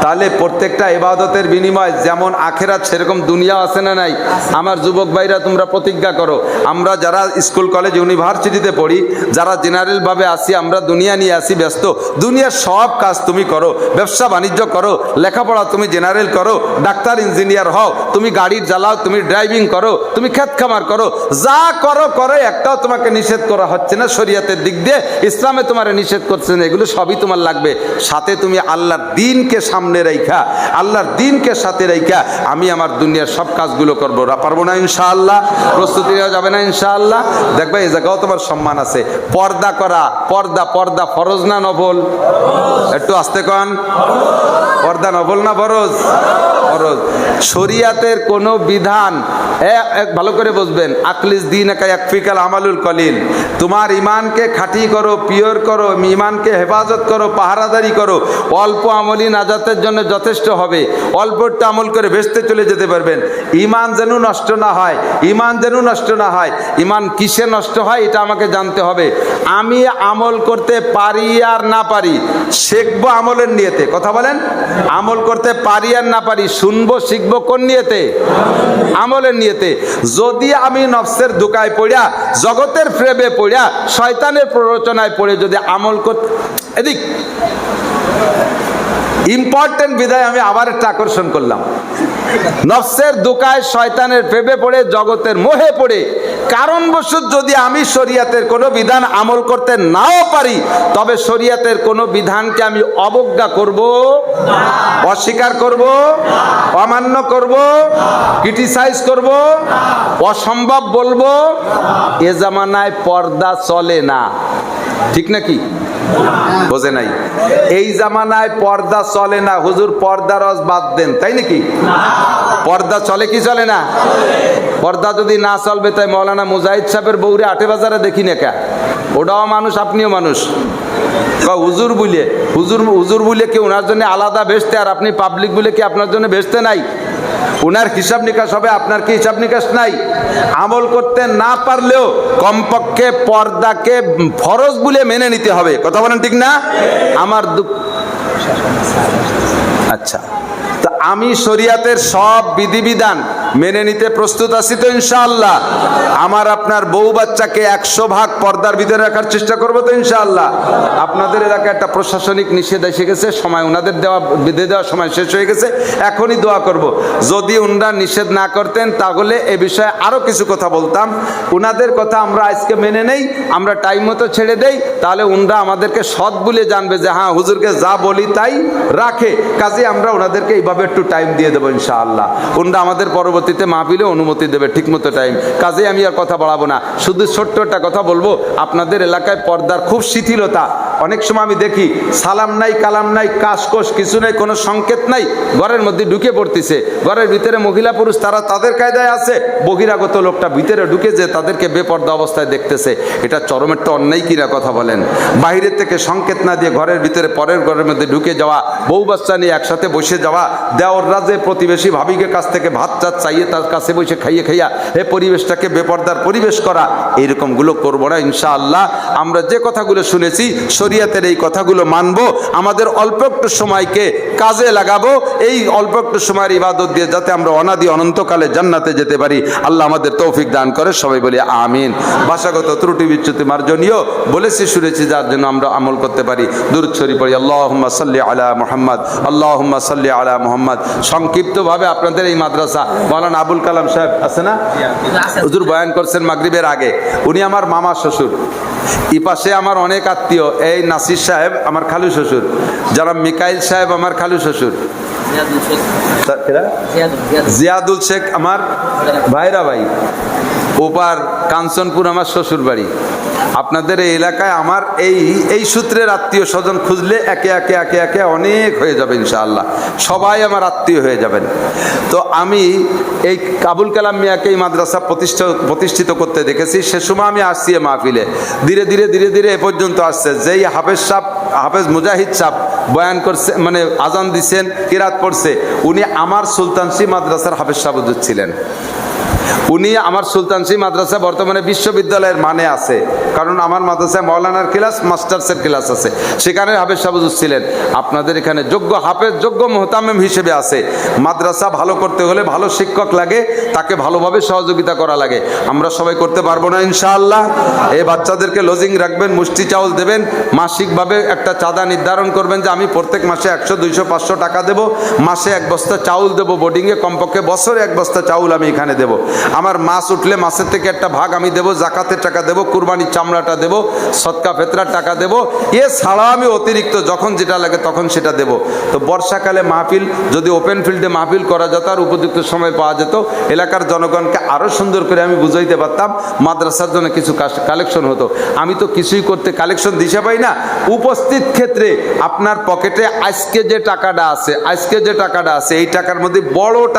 তাহলে প্রত্যেকটা ইবাদতের বিনিময় যেমন আখিরাত সেরকম দুনিয়া আছে না নাই? আমার যুবক ভাইরা তোমরা প্রতিজ্ঞা করো, আমরা যারা স্কুল কলেজ ইউনিভার্সিটিতে পড়ি, যারা জেনারেল ভাবে আসি, আমরা দুনিয়া নিয়ে আসি ব্যস্ত। দুনিয়ার সব কাজ তুমি করো, ব্যবসা বাণিজ্য করো, লেখাপড়া তুমি জেনারেল করো, ডাক্তার ইঞ্জিনিয়ার হও, তুমি গাড়ি চালাও, তুমি ড্রাইভিং করো, তুমি ক্ষেত খামার করো, যা করো করো, একটাও তোমাকে নিষেধ করা হচ্ছে না শরীয়তের দিক দিয়ে, ইসলামে তোমার নিষেধ করছে না, এগুলো সবই তোমার লাগবে। সাথে তুমি আল্লাহর দিনকে সামনে রাইখা, আল্লাহর দিনকে সাথে রাইখা আমি আমার দুনিয়ার সব কাজগুলো করবো, পারবো না ইনশাআল্লাহ? প্রস্তুতি নেওয়া যাবে না ইনশাআল্লাহ? দেখবে এই জায়গাও তোমার সম্মান আছে। পর্দা করা, পর্দা, পর্দা ফরজ না নফল? একটু আস্তে কন, পর্দা নফল না ফরজ? ফরজ। শরিয়াতের কোনো বিধান ভালো করে বুঝবেন, আকলিস দিন একা একফিকাল আমালুল কলিল, তোমার ইমানকে খাঁটি করো, পিওর করো, ইমানকে হেফাজত করো, পাহারাদারি করো, অল্প আমলই নাজাতের জন্য যথেষ্ট হবে। অল্পটা আমল করে ভেস্তে চলে যেতে পারবেন। ইমান যেন নষ্ট না হয়, ইমান যেন নষ্ট না হয়। ইমান কিসে নষ্ট হয় এটা আমাকে জানতে হবে। আমি আমল করতে পারি আর না পারি, শিখবো আমলের নিয়তে। কথা বলেন, আমল করতে পারি আর না পারি শুনবো শিখবো কোন নিয়তে? আমলের নিয়তে। যদি আমি নফসের ধোঁকায় পড়িয়া, জগতের প্রেমে পড়িয়া, শয়তানের প্ররোচনায় পড়ে যদি আমল করতে, এদিক ইম্পর্টেন্ট বিধায় আমি আবার একটা আকর্ষণ করলাম। নফসের ধোঁকায়, শয়তানের প্রেমে পড়ে, জগতের মোহে পড়ে কারণবশত যদি আমি শরীয়তের কোনো বিধান আমল করতে নাও পারি, তবে শরীয়তের কোনো বিধানকে আমি অবজ্ঞা করব, অস্বীকার করব, অমান্য করব, ক্রিটিসাইজ করব, অসম্ভব বলবো, এ জামানায় পর্দা চলে না। ঠিক নাকি? বোঝে নাই? এই জামানায় পর্দা চলে না। হুজুর পর্দা রস বাদ দেন, তাই নাকি? পর্দা চলে কি চলে না? পর্দা যদি না চলবে তাই মৌলানা মুজাহিদ সাহেবের বউরে আটে বাজারে দেখি না কে? ওটাও মানুষ, আপনিও মানুষ। হুজুর বলে, হুজুর বলে কি ওনার জন্য আলাদা বেচতে, আর আপনি পাবলিক বলে কি আপনার জন্য বেচতে নাই? উনার হিসাব নিকাশ হবে, আপনার কি হিসাব নিকাশ নাই? আমল করতে না পারলেও কমপক্ষে পর্দাকে ফরজ বলে মেনে নিতে হবে। কথা বলেন ঠিক না? আমার আচ্ছা, তো আমি শরীয়তের সব বিধিবিধান মেনে নিতে প্রস্তুত আছি তো ইনশাআল্লাহ। আমার আপনার বউ বাচ্চাকে 100% পর্দার ভিতরে রাখার চেষ্টা করবো তো ইনশাআল্লাহ। আপনাদের এলাকায় একটা প্রশাসনিক নিষেধ এসে গেছে, সময় ওনাদের বিধি দেওয়ার সময় শেষ হয়ে গেছে, এখনই দোয়া করব। যদি ওনারা নিষেধ না করতেন তাহলে এ বিষয়ে আরও কিছু কথা বলতাম। ওনাদের কথা আমরা আজকে মেনে নেই, আমরা টাইম মতো ছেড়ে দেই, তাহলে ওনারা আমাদেরকে সৎ বলে জানবে যে হ্যাঁ হুজুরকে যা বলি তাই রাখে। কাজে আমরা ওনাদেরকে এইভাবে একটু টাইম দিয়ে দেবো ইনশাআল্লাহ। ওনারা আমাদের পরবর্তীতে মাহফিলে অনুমতি দেবে ঠিক মতো টাইম। কাজে আমি আর কথা বাড়াবো না, শুধু ছোট্ট একটা কথা বলবো। আপনাদের এলাকায় পর্দার খুব শিথিলতা। অনেক সময় আমি দেখি সালাম নাই, কালাম নাই, কাশকোশ কিছু নাই, কোনো সংকেত নাই, ঘরের মধ্যে ঢুকে পড়তেছে। ঘরের ভিতরে মহিলা পুরুষ তারা তাদের কায়দায় আছে, বহিরাগত লোকটা ভিতরে ঢুকে যে তাদেরকে বেপর্দা অবস্থায় দেখতেছে। এটা চরম একটা অন্যায় কিনা কথা বলেন? বাইরের থেকে সংকেত না দিয়ে ঘরের ভিতরে পরের ঘরের মধ্যে ঢুকে যাওয়া, বউ বাচ্চা নিয়ে একসাথে বসে যাওয়া, দেওররা যে প্রতিবেশী ভাবিকে কাছ থেকে ভাত চাত চাইয়ে তার কাছে বসে খাইয়ে খাইয়া এই পরিবেশটাকে বেপর্দার পরিবেশ করা, এইরকমগুলো করবো না ইনশাআল্লাহ। আমরা যে কথাগুলো শুনেছি শরীয়তের এই কথাগুলো মানব, আমাদের অল্প একটু সময়কে কাজে লাগাবো। এই অল্প একটু সময়ের ইবাদত দিয়ে যাতে আমরা অনাদি অনন্তকালে জান্নাতে যেতে পারি, আল্লাহ আমাদের তৌফিক দান করে। সবাই বলি আমিন। ভাষাগত ত্রুটি বিচ্যুতি মার্জনীয় বলেছি শুনেছি, যার জন্য আমরা আমল করতে পারি। দুরূদ শরীফ পড়ি, আল্লাহুম্মা সাল্লি আলা মুহাম্মদ, আল্লাহুম্মা সাল্লি আলা মুহাম্মদ। সংক্ষিপ্তভাবে আপনাদের এই মাদ্রাসা মৌলানা আবুল কালাম সাহেব আছে না, হুজুর বয়ান করছেন মাগরিবের আগে। উনি আমার মামা শ্বশুর। এই পাশে আমার অনেক আত্মীয়, এই নাসির সাহেব আমার খালু শ্বশুর, যারা মিকাইল সাহেব আমার খালু শ্বশুর, জিয়াদুল শেখ আমার ভাইরা ভাই, ওপার কাঞ্চনপুর আমার শ্বশুর বাড়ি। আপনাদের এই এলাকায় আমার এই সূত্রের আত্মীয় স্বজন খুঁজলে একে একে একে একে অনেক হয়ে যাবে ইনশাআল্লাহ, সবাই আমার আত্মীয় হয়ে যাবেন। তো আমি এই আবুল কালাম মিয়াকে এই মাদ্রাসা প্রতিষ্ঠিত করতে দেখেছি। সে সময় আমি আসছি এ মাহফিলে, ধীরে ধীরে ধীরে ধীরে এ পর্যন্ত আসছে। যেই হাফেজ মুজাহিদ সাহেব বয়ান করছে, মানে আজান দিচ্ছেন, কিরাত পড়ছে, উনি আমার সুলতানসি মাদ্রাসার হাফেজ সাহেব ছিলেন। উনি আমার সুলতানসি মাদ্রাসা বর্তমানে বিশ্ববিদ্যালয়ের মানে আছে, কারণ আমার মাদ্রাসায় মৌলানার ক্লাস, মাস্টার্সের ক্লাস আছে, সেখানে হাফেজ সাহেব ছিলেন। আপনাদের এখানে যোগ্য হাফেজ, যোগ্য মুহতামিম হিসেবে আছে। মাদ্রাসা ভালো করতে হলে ভালো শিক্ষক লাগে, তাকে ভালোভাবে সহযোগিতা করা লাগে। আমরা সবাই করতে পারবো না ইনশাআল্লাহ। এই বাচ্চাদেরকে লজিং রাখবেন, মুষ্টি চাউল দেবেন, মাসিকভাবে একটা চাঁদা নির্ধারণ করবেন যে আমি প্রত্যেক মাসে 100, 200, 500 টাকা দেবো, মাসে 1 বস্তা চাউল দেবো বোর্ডিংয়ে, কমপক্ষে বছরে 1 বস্তা চাউল আমি এখানে দেবো। আমার মাছ উঠলে মাছের থেকে একটা ভাগ আমি দেবো, জাকাতের টাকা দেবো, কুরবানির চামড়াটা দেবো, সদকা ফেতরার টাকা দেবো। এছাড়াও আমি অতিরিক্ত যখন যেটা লাগে তখন সেটা দেবো। তো বর্ষাকালে মাহফিল যদি ওপেন ফিল্ডে মাহফিল করা যেত আর উপযুক্ত সময় পাওয়া যেত, এলাকার জনগণকে আরও সুন্দর করে আমি বুঝাইতে পারতাম, মাদ্রাসার জন্য কিছু কালেকশন হতো। আমি তো কিছুই করতে কালেকশন দিশা পাই না। উপস্থিত ক্ষেত্রে আপনার পকেটে আজকে যে টাকাটা আছে, এই টাকার মধ্যে বড়